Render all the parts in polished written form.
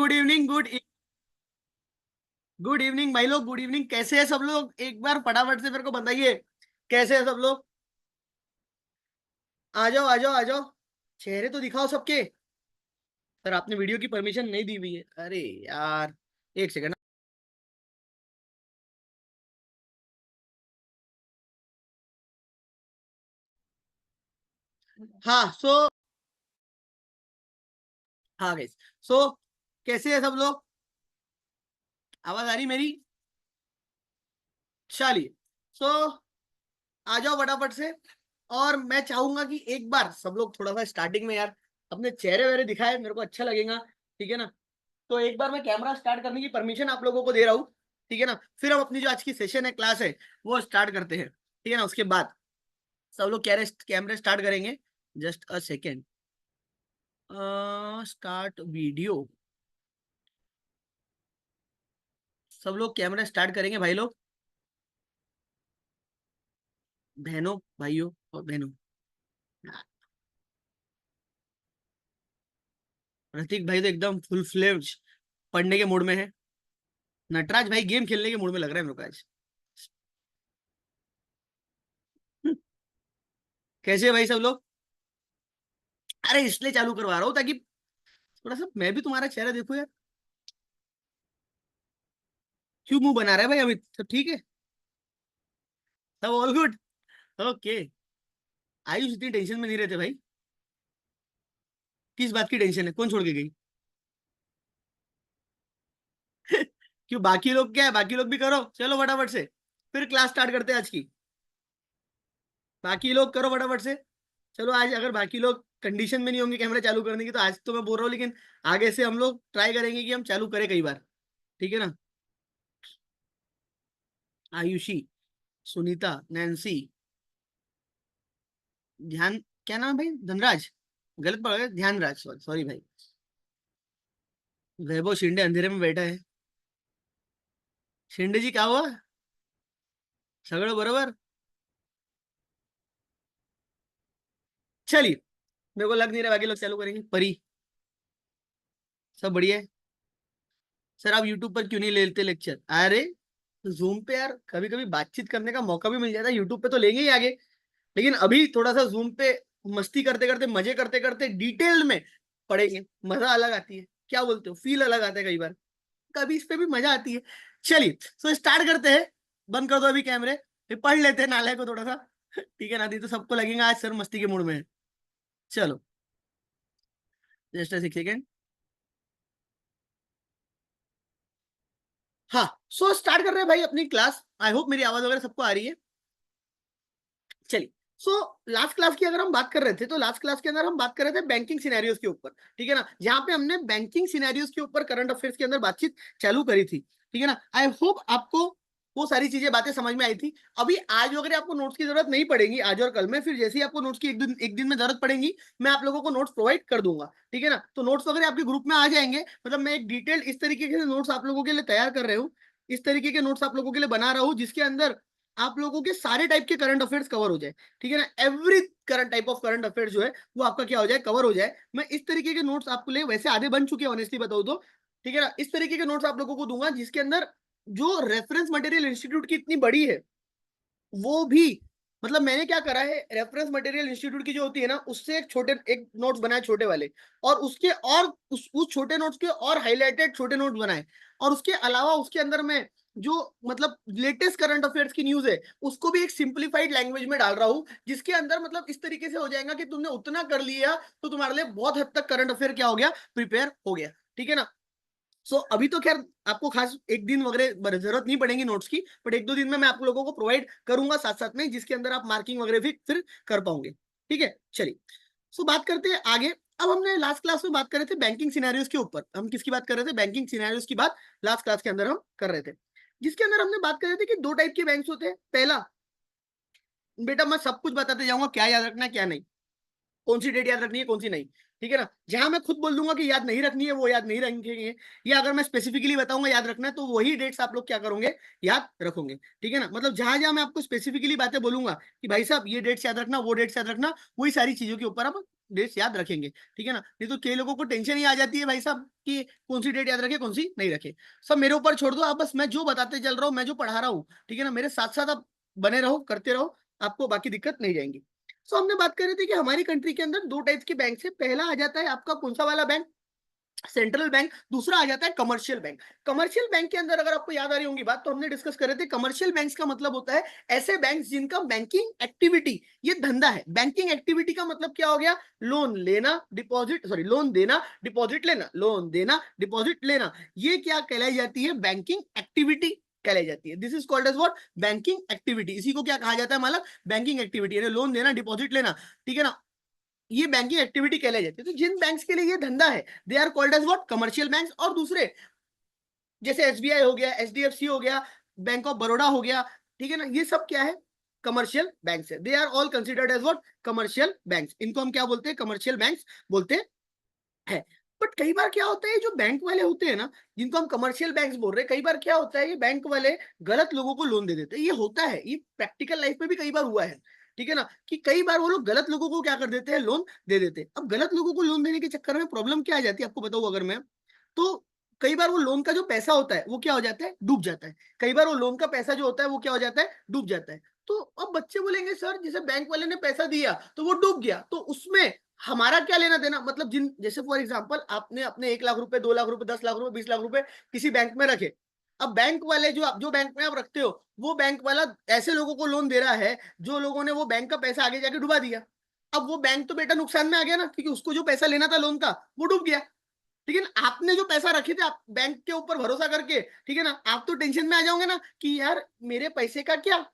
Good evening, good evening भाई लोग, good evening. कैसे हैं सब लोग? एक बार फटाफट से मेरे को बताइए, कैसे हैं सब लोग? आ जाओ आ जाओ आ जाओ, चेहरे तो दिखाओ सबके। सर आपने वीडियो की परमिशन नहीं दी हुई है, अरे यार, एक सेकंड। हाँ हाँ गाइस। सो कैसे हैं सब लोग? आवाज आ रही मेरी? चलिए। सो आ जाओ फटाफट से। और मैं चाहूंगा कि एक बार सब लोग थोड़ा सा स्टार्टिंग में यार अपने चेहरे वेहरे दिखाए, मेरे को अच्छा लगेगा। ठीक है ना? तो एक बार मैं कैमरा स्टार्ट करने की परमिशन आप लोगों को दे रहा हूँ। ठीक है ना? फिर हम अपनी जो आज की सेशन है, क्लास है, वो स्टार्ट करते हैं। ठीक है ना? उसके बाद सब लोग कैमरे स्टार्ट करेंगे। Just a second. Start video. सब लोग कैमरा स्टार्ट करेंगे भाई लोग, बहनों, भाइयों और बहनों। प्रतीक भाई तो एकदम फुल फ्लेज पढ़ने के मूड में है। नटराज भाई गेम खेलने के मूड में लग रहा है मेरे को आज। कैसे है भाई सब लोग? अरे इसलिए चालू करवा रहा हूँ ताकि थोड़ा सा मैं भी तुम्हारा चेहरा देखूं यार। क्यों मुंह बना रहा है भाई अमित? सब ठीक है? सब ऑल गुड? ओके। आयुष इतनी टेंशन में नहीं रहते भाई। किस बात की टेंशन है? कौन छोड़ के गई? क्यों, बाकी लोग क्या है, बाकी लोग भी करो, चलो फटाफट से। फिर क्लास स्टार्ट करते हैं आज की। बाकी लोग करो फटाफट से। चलो आज अगर बाकी लोग कंडीशन में नहीं होंगे कैमरा चालू करने की, तो आज तो मैं बोल रहा हूँ, लेकिन आगे से हम लोग ट्राई करेंगे कि हम चालू करें कई बार। ठीक है ना? आयुषी, सुनीता, नैन्सी, ध्यान, क्या नाम है भाई? धनराज? गलत पड़ गया, ध्यानराज, सॉरी सॉरी भाई। वैभव शिंदे अंधेरे में बैठा है। शिंदे जी क्या हुआ? सगळं बरोबर? चलिए। मेरे को लग नहीं रहा बाकी लोग चालू करेंगे। परी, सब बढ़िया है? सर आप यूट्यूब पर क्यों नहीं लेते लेक्चर? अरे जूम पे यार कभी कभी बातचीत करने का मौका भी मिल जाता है, यूट्यूब पे तो लेंगे ही आगे। लेकिन अभी थोड़ा सा जूम पे मस्ती करते करते, मजे करते करते, डिटेल में पढ़ेंगे, मजा अलग आती है। क्या बोलते हो? फील अलग आता है कई बार, कभी इस पे भी मजा आती है। चलिए, सो स्टार्ट करते हैं। बंद कर दो अभी कैमरे, फिर पढ़ लेते हैं नाले को थोड़ा सा। ठीक है ना? नहीं तो सबको लगेगा आज सर मस्ती के मूड में है। चलो, जस्ट 6 सेकेंड। हाँ, सो स्टार्ट कर रहे हैं भाई अपनी क्लास। आई होप मेरी आवाज वगैरह सबको आ रही है। चलिए। सो लास्ट क्लास की अगर हम बात कर रहे थे, तो लास्ट क्लास के अंदर हम बात कर रहे थे बैंकिंग सिनेरियोज के ऊपर। ठीक है ना? जहां पे हमने बैंकिंग सिनेरियोज के ऊपर करंट अफेयर्स के अंदर बातचीत चालू करी थी। ठीक है ना? आई होप आपको वो सारी चीजें बातें समझ में आई थी। अभी आज वगैरह आपको नोट्स की जरूरत नहीं पड़ेगी, आज और कल में। फिर जैसे ही आपको नोट्स की एक दिन में जरूरत पड़ेगी, मैं आप लोगों को नोट्स प्रोवाइड कर दूंगा। ठीक है ना? तो नोट्स वगैरह आपके ग्रुप में आ जाएंगे। मतलब मैं एक डिटेल इस तरीके के नोट्स आप लोगों के लिए तैयार कर रहे हूँ, इस तरीके के नोट्स आप लोगों के लिए बना रहा हूँ, जिसके अंदर आप लोगों के सारे टाइप के करंट अफेयर्स कवर हो जाए। ठीक है ना? Every current type of current affairs जो है वो आपका क्या हो जाए, कवर हो जाए। मैं इस तरीके के नोट्स आपको लिए, वैसे आधे बन चुके हैं ऑनेस्टली बताऊं तो। ठीक है ना? इस तरीके के नोट्स आप लोगों को दूंगा जिसके अंदर जो रेफरेंस मटेरियल इंस्टीट्यूट की इतनी बड़ी है, वो भी, मतलब मैंने क्या करा है, रेफरेंस मटेरियल इंस्टीट्यूट की जो होती है ना, उससे एक नोट्स बनाए छोटे वाले, और उसके और उस छोटे नोट्स के और हाईलाइटेड छोटे नोट्स बनाए। और उसके अलावा उसके अंदर मैं जो मतलब लेटेस्ट करंट अफेयर्स की न्यूज है, उसको भी एक सिंप्लीफाइड लैंग्वेज में डाल रहा हूँ, जिसके अंदर मतलब इस तरीके से हो जाएगा कि तुमने उतना कर लिया तो तुम्हारे लिए बहुत हद तक करंट अफेयर क्या हो गया, प्रिपेयर हो गया। ठीक है ना? अभी तो खैर आपको खास एक दिन वगैरह जरूरत नहीं पड़ेगी नोट्स की, बट एक दो दिन में मैं आप लोगों को प्रोवाइड करूंगा साथ साथ में, जिसके अंदर आप मार्किंग वगैरह भी फिर कर पाओगे। ठीक है? चलिए। बात करते हैं आगे। अब हमने लास्ट क्लास में बात कर रहे थे बैंकिंग सिनेरियोज के ऊपर। हम किसकी बात कर रहे थे? बैंकिंग सिनेरियोज की बात लास्ट क्लास के अंदर हम कर रहे थे, जिसके अंदर हमने बात कर रहे थे कि दो टाइप के बैंक्स होते हैं। पहला, बेटा मैं सब कुछ बताते जाऊंगा, क्या याद रखना है क्या नहीं, कौन सी डेट याद रखनी है कौन सी नहीं। ठीक है ना? जहां मैं खुद बोल दूंगा कि याद नहीं रखनी है, वो याद नहीं रखेंगे, या अगर मैं स्पेसिफिकली बताऊंगा याद रखना है, तो वही डेट्स आप लोग क्या करोगे, याद रखोगे। ठीक है ना? मतलब जहां जहां मैं आपको स्पेसिफिकली बातें बोलूंगा कि भाई साहब ये डेट्स याद रखना, वो डेट्स याद रखना, वही सारी चीजों के ऊपर आप डेट्स याद रखेंगे, ठीक है ना। नहीं तो कई लोगों को टेंशन ही आ जाती है भाई साहब कि कौन सी डेट याद रखे कौन सी नहीं रखे। सब मेरे ऊपर छोड़ दो, आप बस मैं जो बताते चल रहा हूँ, मैं जो पढ़ा रहा हूँ, ठीक है ना, मेरे साथ साथ आप बने रहो, करते रहो, आपको बाकी दिक्कत नहीं जाएंगी। सो हमने बात कर रहे थे कि हमारी कंट्री के अंदर दो टाइप्स के बैंक है। पहला आ जाता है आपका कौन सा वाला बैंक, सेंट्रल बैंक। दूसरा आ जाता है कमर्शियल बैंक। कमर्शियल बैंक के अंदर अगर आपको याद आ रही होंगी बात, तो हमने डिस्कस करे थे, कमर्शियल बैंक्स का मतलब होता है ऐसे बैंक जिनका बैंकिंग एक्टिविटी, ये धंधा है। बैंकिंग एक्टिविटी का मतलब क्या हो गया, लोन लेना डिपॉजिट, सॉरी लोन देना डिपॉजिट लेना, लोन देना डिपॉजिट लेना, ये क्या कहलाई जाती है, बैंकिंग एक्टिविटी कहलाई जाती है। This is called as what, banking activity. इसी को क्या कहा जाता है मालक, बैंकिंग एक्टिविटी, यानी लोन देना डिपॉजिट लेना, ठीक है ना, ये बैंकिंग एक्टिविटी कहलाई जाती है। तो जिन बैंक्स के लिए ये धंधा है, they are called as what, commercial banks. और दूसरे जैसे एसबीआई हो गया, एचडीएफसी हो गया, बैंक ऑफ बड़ौदा हो गया, ठीक है ना, ये सब क्या है, कमर्शियल बैंक्स है। They are all considered as what, commercial banks. इनको हम क्या बोलते हैं, कमर्शियल बैंक्स बोलते हैं। बट कई बार क्या होता है, जो बैंक वाले होते हैं ना, जिनको हम कमर्शियल बैंक्स बोल रहे हैं, कई बार क्या होता है, ये बैंक वाले गलत लोगों को लोन दे देते हैं। ये होता है, ये प्रैक्टिकल लाइफ में भी कई बार हुआ है, ठीक है ना, कि कई बार वो लोग गलत लोगों को क्या कर देते हैं, लोन दे देते हैं। अब गलत लोगों को लोन देने के चक्कर में प्रॉब्लम क्या आ जाती है आपको बताऊं अगर मैं, तो कई बार वो लोन का जो पैसा होता है वो क्या हो जाता है, डूब जाता है। कई बार वो लोन का पैसा जो होता है वो क्या हो जाता है, डूब जाता है। तो अब बच्चे बोलेंगे सर जैसे बैंक वाले ने पैसा दिया तो वो डूब गया, तो उसमें हमारा क्या लेना देना, मतलब जिन जैसे फॉर एग्जांपल आपने अपने 1 लाख रुपए, 2 लाख रुपए, 10 लाख रुपए, 20 लाख रुपए किसी बैंक में रखे। अब बैंक वाले जो बैंक में आप रखते हो, वो बैंक वाला ऐसे लोगों को लोन दे रहा है जो लोगों ने वो बैंक का पैसा आगे जाके डुबा दिया। अब वो बैंक तो बेटा नुकसान में आ गया ना, क्योंकि उसको जो पैसा लेना था लोन का वो डूब गया। लेकिन आपने जो पैसा रखे थे आप बैंक के ऊपर भरोसा करके, ठीक है ना, आप तो टेंशन में आ जाओगे ना कि यार मेरे पैसे का क्या।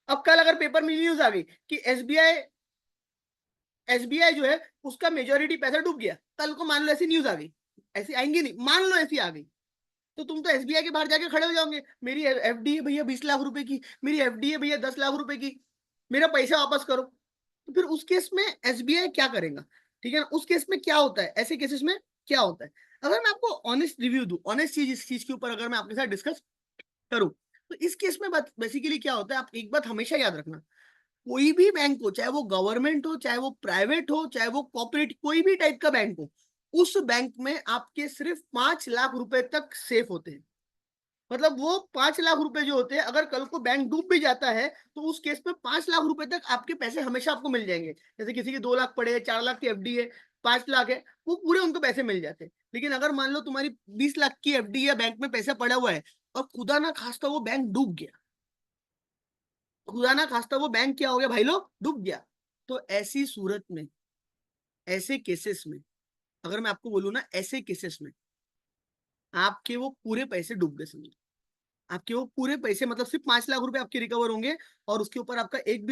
अब कल अगर पेपर में न्यूज आ गई कि एसबीआई जो है उसका मेजोरिटी पैसा डूब गया, कल को मान लो ऐसी न्यूज आ गई, ऐसी आएंगी नहीं, मान लो ऐसी आ गई, तो तुम तो एसबीआई के बाहर जाके खड़े हो जाओगे, मेरी एफडी है भैया 20 लाख रुपए की, मेरी एफडी है भैया 10 लाख रुपए की, मेरा पैसा वापस करो। तो फिर उस केस में एसबीआई क्या करेगा, ठीक है ना, उस केस में क्या होता है, ऐसे केसेस में क्या होता है। अगर मैं आपको ऑनेस्ट रिव्यू दूं, ऑनेस्ट चीज इस चीज के ऊपर अगर मैं आपके साथ डिस्कस करूं, तो इस केस में बेसिकली क्या होता है, आप एक बात हमेशा याद रखना, कोई भी बैंक हो, चाहे वो गवर्नमेंट हो, चाहे वो प्राइवेट हो, चाहे वो कॉर्पोरेट, कोई भी टाइप का बैंक हो, उस बैंक में आपके सिर्फ 5 लाख रुपए तक सेफ होते हैं। मतलब वो 5 लाख रुपए जो होते हैं, अगर कल को बैंक डूब भी जाता है तो उस केस में 5 लाख रुपए तक आपके पैसे हमेशा आपको मिल जाएंगे। जैसे किसी के 2 लाख पड़े हैं, 4 लाख की एफडी है, 5 लाख है, वो पूरे उनको पैसे मिल जाते हैं। लेकिन अगर मान लो तुम्हारी 20 लाख की एफडी या बैंक में पैसा पड़ा हुआ है और खुदा ना खास्ता वो बैंक डूब गया, खुदा ना खास्ता वो बैंक क्या हो गया भाई लोग, डूब गया, तो ऐसी सूरत में, ऐसे केसेस में, अगर मैं आपको बोलूं ना, ऐसे केसेस में आपके वो पूरे पैसे डूब गए समझो। आपके वो पूरे पैसे मतलब सिर्फ 5 लाख रुपए आपके रिकवर होंगे, और उसके ऊपर आपका एक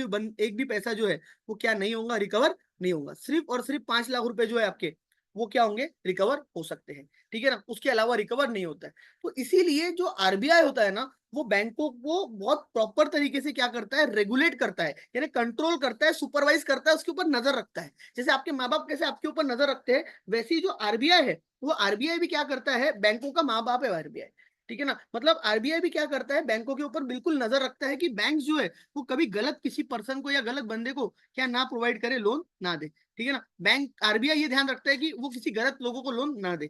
भी पैसा जो है वो क्या नहीं होगा, रिकवर नहीं होगा। सिर्फ और सिर्फ 5 लाख रुपए जो है आपके, वो क्या होंगे, रिकवर हो सकते हैं, ठीक है ना, उसके अलावा रिकवर नहीं होता है। तो इसीलिए जो आरबीआई होता है ना, वो बैंकों को बहुत प्रॉपर तरीके से क्या करता है, रेगुलेट करता है, यानी कंट्रोल करता है, सुपरवाइज करता है, उसके ऊपर नजर रखता है। जैसे आपके माँ बाप कैसे आपके ऊपर नजर रखते हैं, वैसे ही जो आरबीआई है, वो आरबीआई भी क्या करता है, बैंकों का माँ बाप है आरबीआई, ठीक है ना। मतलब आरबीआई भी क्या करता है, बैंकों के ऊपर बिल्कुल नजर रखता है कि बैंक जो है वो कभी गलत किसी पर्सन को या गलत बंदे को क्या ना प्रोवाइड करे, लोन ना दे, ठीक है ना। बैंक आरबीआई ये ध्यान रखता है कि वो किसी गलत लोगों को लोन ना दे,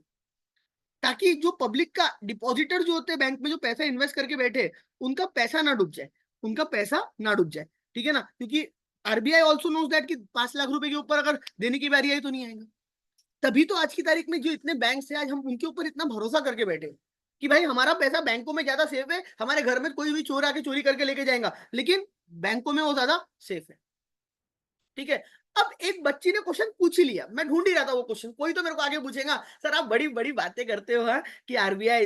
ताकि जो पब्लिक का डिपॉजिटर जो होते हैं बैंक में, जो पैसा इन्वेस्ट करके बैठे, उनका पैसा ना डूब जाए, उनका पैसा ना डूब जाए, ठीक है ना। क्योंकि आरबीआई ऑल्सो नोज दैट कि 5 लाख रुपए के ऊपर अगर देने की बारी आई तो नहीं आएगा। तभी तो आज की तारीख में जो इतने बैंक है, आज हम उनके ऊपर इतना भरोसा करके बैठे कि भाई हमारा पैसा बैंकों में ज्यादा सेफ है, हमारे घर में कोई भी चोर आके चोरी करके लेके जाएगा, लेकिन बैंकों में वो ज्यादा सेफ है, ठीक है। अब एक बच्ची ने क्वेश्चन पूछ ही लिया, मैं ढूंढ ही रहा था वो क्वेश्चन, कोई तो मेरे को आगे पूछेगा सर आप बड़ी बड़ी बातें करते हो, हाँ, कि आरबीआई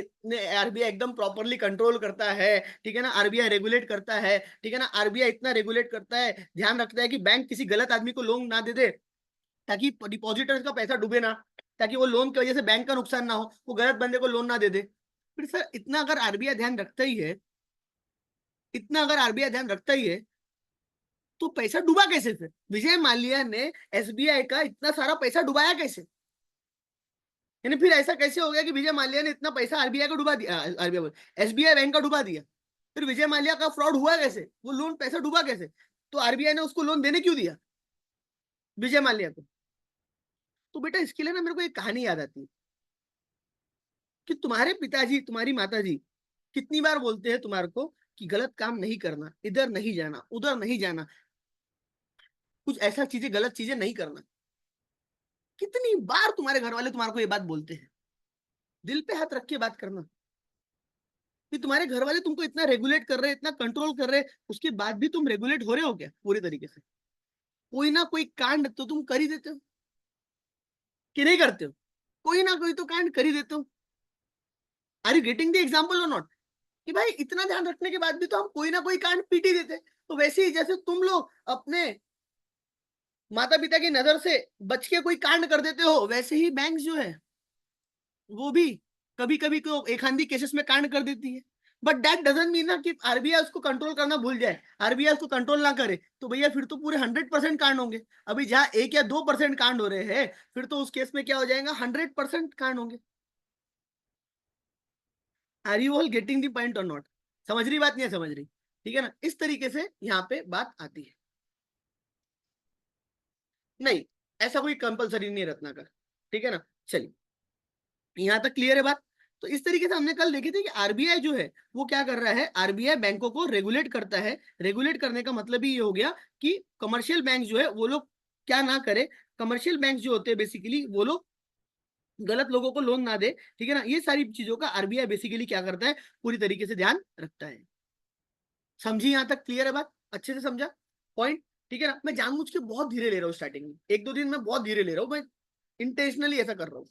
एकदम प्रॉपरली कंट्रोल करता है, ठीक है ना, आरबीआई रेगुलेट करता है, ठीक है ना, आरबीआई इतना रेगुलेट करता है, ध्यान रखता है कि बैंक किसी गलत आदमी को लोन ना दे दे, ताकि डिपॉजिटर्स का पैसा डूबे ना, ताकि वो लोन की वजह से बैंक का नुकसान ना हो, वो गलत बंदे को लोन ना दे दे। फिर सर इतना अगर आरबीआई ध्यान रखता ही है, इतना अगर आरबीआई ध्यान रखता ही है, तो पैसा डूबा कैसे फिर, विजय माल्या ने एसबीआई का इतना सारा पैसा डुबाया कैसे, यानी फिर ऐसा कैसे हो गया कि विजय माल्या ने इतना पैसा आरबीआई को डुबा दिया, आरबीआई एसबीआई बैंक का डुबा दिया। फिर विजय माल्या का फ्रॉड हुआ कैसे, वो लोन पैसा डुबा कैसे, तो आरबीआई ने उसको लोन देने क्यों दिया, विजय माल्या को। तो बेटा इसके लिए ना मेरे को एक कहानी याद आती है कि तुम्हारे पिताजी तुम्हारी माताजी कितनी बार बोलते हैं तुम्हारे को कि गलत काम नहीं करना, इधर नहीं जाना, उधर नहीं जाना, कुछ ऐसा चीजें गलत चीजें नहीं करना। कितनी बार तुम्हारे घर वाले तुम्हारे को ये बात बोलते हैं। दिल पे हाथ रख के बात करना कि तुम्हारे घर वाले तुमको इतना रेगुलेट कर रहे हैं, इतना कंट्रोल कर रहे हैं, उसके बाद भी तुम रेगुलेट हो रहे हो क्या पूरी तरीके से? कोई ना कोई कांड तो तुम कर ही देते हो कि नहीं करते हो? कोई ना कोई तो कांड कर ही देते हो। Are you getting the example or not? कि भाई इतना ध्यान रखने के बाद भी तो हम कोई ना कोई कांड पीट ही देते। तो वैसे ही जैसे तुम लोग अपने माता पिता की नजर से बच के कोई कांड कर देते हो, वैसे ही बैंक जो है वो भी कभी कभी को एक आंधी केसेस में कांड कर देती है। बट दैट डजंट मीन ना कि आरबीआई उसको कंट्रोल करना भूल जाए, आरबीआई उसको कंट्रोल ना करे तो भैया फिर तो पूरे 100% कांड होंगे। अभी जहां 1 या 2% कांड हो रहे हैं, फिर तो उस केस में क्या हो जाएगा, 100% कांड होंगे। Are you all getting the point or not? समझ रही बात नहीं है? समझ रही? ठीक है ना? इस तरीके से यहाँ पे बात आती है। नहीं, ऐसा कोई कंपलसरी नहीं रत्ना का। ठीक है ना? चलिए, यहाँ तक क्लियर है बात। तो इस तरीके से हमने कल देखे थे कि आरबीआई जो है वो क्या कर रहा है, आरबीआई बैंकों को रेगुलेट करता है। रेगुलेट करने का मतलब ही ये हो गया कि कमर्शियल बैंक जो है वो लोग क्या ना करे। कमर्शियल बैंक जो होते हैं बेसिकली वो लोग गलत लोगों को लोन ना दे। ठीक है ना? ये सारी चीजों का आरबीआई बेसिकली क्या करता है, पूरी तरीके से ध्यान रखता है। समझी? यहाँ तक क्लियर है बात? अच्छे से समझा पॉइंट? ठीक है ना? मैं जानबूझ के बहुत धीरे ले रहा हूँ, स्टार्टिंग में 1-2 दिन में बहुत धीरे ले रहा हूँ मैं, इंटेंशनली ऐसा कर रहा हूँ।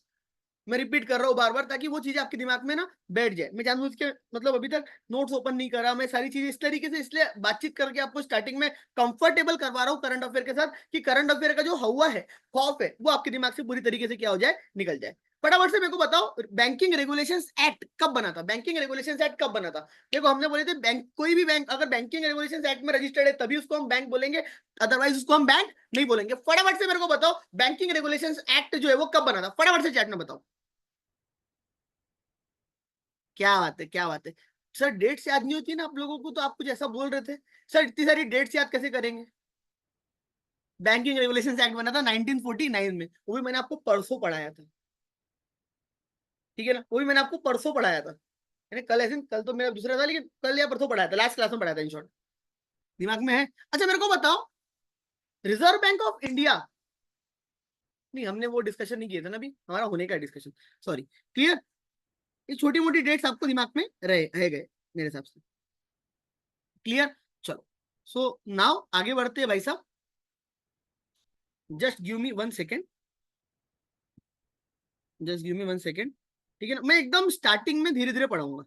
मैं रिपीट कर रहा हूँ बार बार ताकि वो चीजें आपके दिमाग में ना बैठ जाए। मैं जानबूझ के मतलब अभी तक नोट्स ओपन नहीं करा, मैं सारी चीजें इस तरीके से इसलिए बातचीत करके आपको स्टार्टिंग में कंफर्टेबल करवा रहा हूँ करंट अफेयर के साथ, कि करंट अफेयर का जो हवा है, खौफ है, वो आपके दिमाग से पूरी तरीके से क्या हो जाए, निकल जाए। फटाफट से मेरे को बताओ, बैंकिंग रेगुलेशंस एक्ट कब बना था? बैंकिंग रेगुलेशंस एक्ट कब बना था? देखो हमने बोले थे बैंक, कोई भी बैंक अगर बैंकिंग रेगुलेशंस एक्ट में रजिस्टर्ड है तभी उसको हम बैंक बोलेंगे, अदरवाइज उसको हम बैंक नहीं बोलेंगे। फटाफट से मेरे को बताओ, बैंकिंग रेगुलेशंस एक्ट जो है वो कब बना था? फटाफट से चैट में बताओ। क्या बात है, क्या बात है। सर डेट्स याद नहीं होती ना आप लोगों को, तो आप कुछ ऐसा बोल रहे थे। सर इतनी सारी डेट्स याद कैसे करेंगे? बैंकिंग रेगुलेशंस एक्ट बना था 1949 में, वो भी मैंने आपको परसों पढ़ाया था। ठीक है ना? वो भी मैंने आपको परसों पढ़ाया था। मैंने कल ऐसे, कल तो मेरा दूसरा था, लेकिन कल या परसों पढ़ाया था, लास्ट क्लास में पढ़ाया था इन शॉर्ट। दिमाग में है? अच्छा मेरे को बताओ, रिजर्व बैंक ऑफ इंडिया, नहीं हमने वो डिस्कशन नहीं किया था ना, अभी हमारा होने का डिस्कशन। सॉरी। क्लियर? ये छोटी मोटी डेट्स आपको दिमाग में रह गए मेरे हिसाब से। क्लियर? चलो, सो नाउ आगे बढ़ते हैं भाई साहब। Just give me 1 second, just give me 1 second. ठीक है ना? मैं एकदम स्टार्टिंग में धीरे धीरे पढ़ाऊंगा।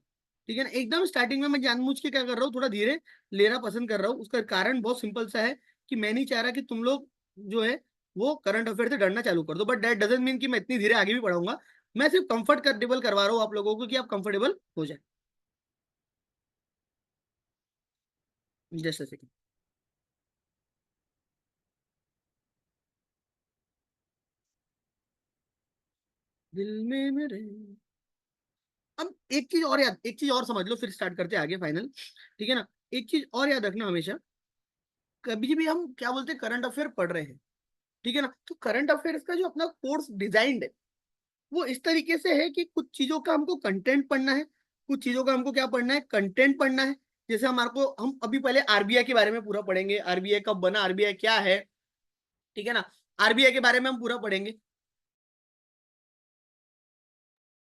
ठीक है ना? एकदम स्टार्टिंग में मैं जानबूझ के क्या कर रहा हूँ, थोड़ा धीरे लेना पसंद कर रहा हूँ। उसका कारण बहुत सिंपल सा है कि मैं नहीं चाह रहा कि तुम लोग जो है वो करंट अफेयर से डरना चालू कर दो। बट दैट डजंट मीन कि मैं इतनी धीरे आगे भी पढ़ाऊंगा। मैं सिर्फ कंफर्टेबल करवा रहा हूँ आप लोगों को कि आप कंफर्टेबल हो जाए। Just a second. दिल में मेरे, अब एक चीज और समझ लो, फिर स्टार्ट करते हैं आगे फाइनल। ठीक है ना? एक चीज और याद रखना हमेशा, कभी भी हम क्या बोलते हैं, करंट अफेयर पढ़ रहे हैं। ठीक है ना? तो करंट अफेयर्स का जो अपना कोर्स डिजाइंड है वो इस तरीके से है कि कुछ चीजों का हमको कंटेंट पढ़ना है, कुछ चीजों का हमको क्या पढ़ना है, कंटेंट पढ़ना है। जैसे हमारे को, हम अभी पहले आरबीआई के बारे में पूरा पढ़ेंगे, आरबीआई कब बना, आरबीआई क्या है। ठीक है ना? आरबीआई के बारे में हम पूरा पढ़ेंगे,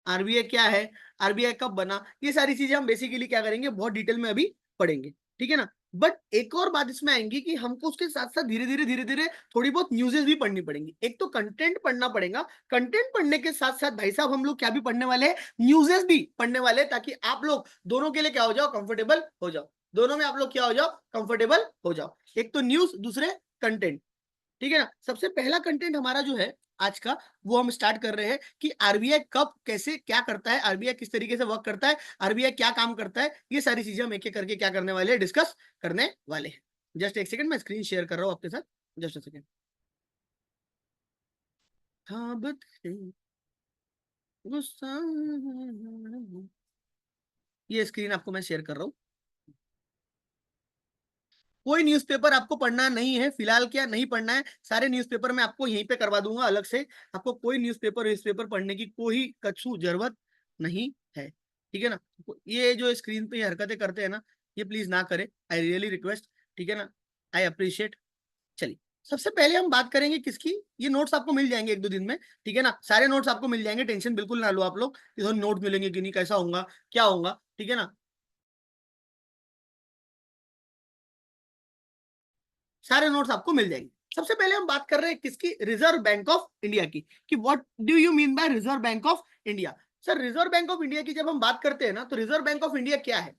आरबीआई क्या है, आरबीआई कब बना, ये सारी चीजें हम बेसिकली क्या करेंगे, बहुत डिटेल में अभी पढ़ेंगे। ठीक है ना? बट एक और बात इसमें आएंगी कि हमको उसके साथ साथ धीरे धीरे थोड़ी बहुत न्यूज़ेस भी पढ़नी पड़ेंगी। एक तो कंटेंट पढ़ना पड़ेगा, कंटेंट पढ़ने के साथ साथ भाई साहब हम लोग क्या भी पढ़ने वाले हैं, न्यूज़ेस भी पढ़ने वाले हैं, ताकि आप लोग दोनों के लिए क्या हो जाओ, कंफर्टेबल हो जाओ। दोनों में आप लोग क्या हो जाओ, कंफर्टेबल हो जाओ। एक तो न्यूज, दूसरे कंटेंट। ठीक है ना? सबसे पहला कंटेंट हमारा जो है आज का, वो हम स्टार्ट कर रहे हैं कि आरबीआई कब कैसे क्या करता है, आरबीआई किस तरीके से वर्क करता है, आरबीआई क्या काम करता है, ये सारी चीजें हम एक एक करके क्या करने वाले हैं, डिस्कस करने वाले हैं। जस्ट एक सेकंड, मैं स्क्रीन शेयर कर रहा हूँ आपके साथ। जस्ट एक सेकंड। हाँ गुस्सा, ये स्क्रीन आपको मैं शेयर कर रहा हूँ। कोई न्यूज़पेपर आपको पढ़ना नहीं है फिलहाल, क्या नहीं पढ़ना है, सारे न्यूज़पेपर मैं आपको यहीं पे करवा दूंगा अलग से। आपको कोई न्यूज़पेपर पढ़ने की कोई कछु जरूरत नहीं है, ठीक है ना। ये जो स्क्रीन पे ये हरकतें करते हैं ना, ये प्लीज ना करें, आई रियली रिक्वेस्ट, ठीक है ना, आई अप्रिशिएट। चलिए, सबसे पहले हम बात करेंगे किसकी, ये नोट्स आपको मिल जाएंगे 1-2 दिन में, ठीक है ना, सारे नोट्स आपको मिल जाएंगे, टेंशन बिल्कुल ना लो आप लोग, नोट मिलेंगे कि नहीं, कैसा होगा, क्या होगा, ठीक है ना, सारे नोट्स आपको मिल जाएंगे। सबसे पहले हम बात कर रहे हैं किसकी, रिजर्व बैंक ऑफ इंडिया की, कि what do you mean by reserve Bank of India. Sir reserve Bank of India की जब हम बात करते हैं ना, तो रिजर्व बैंक ऑफ इंडिया क्या है।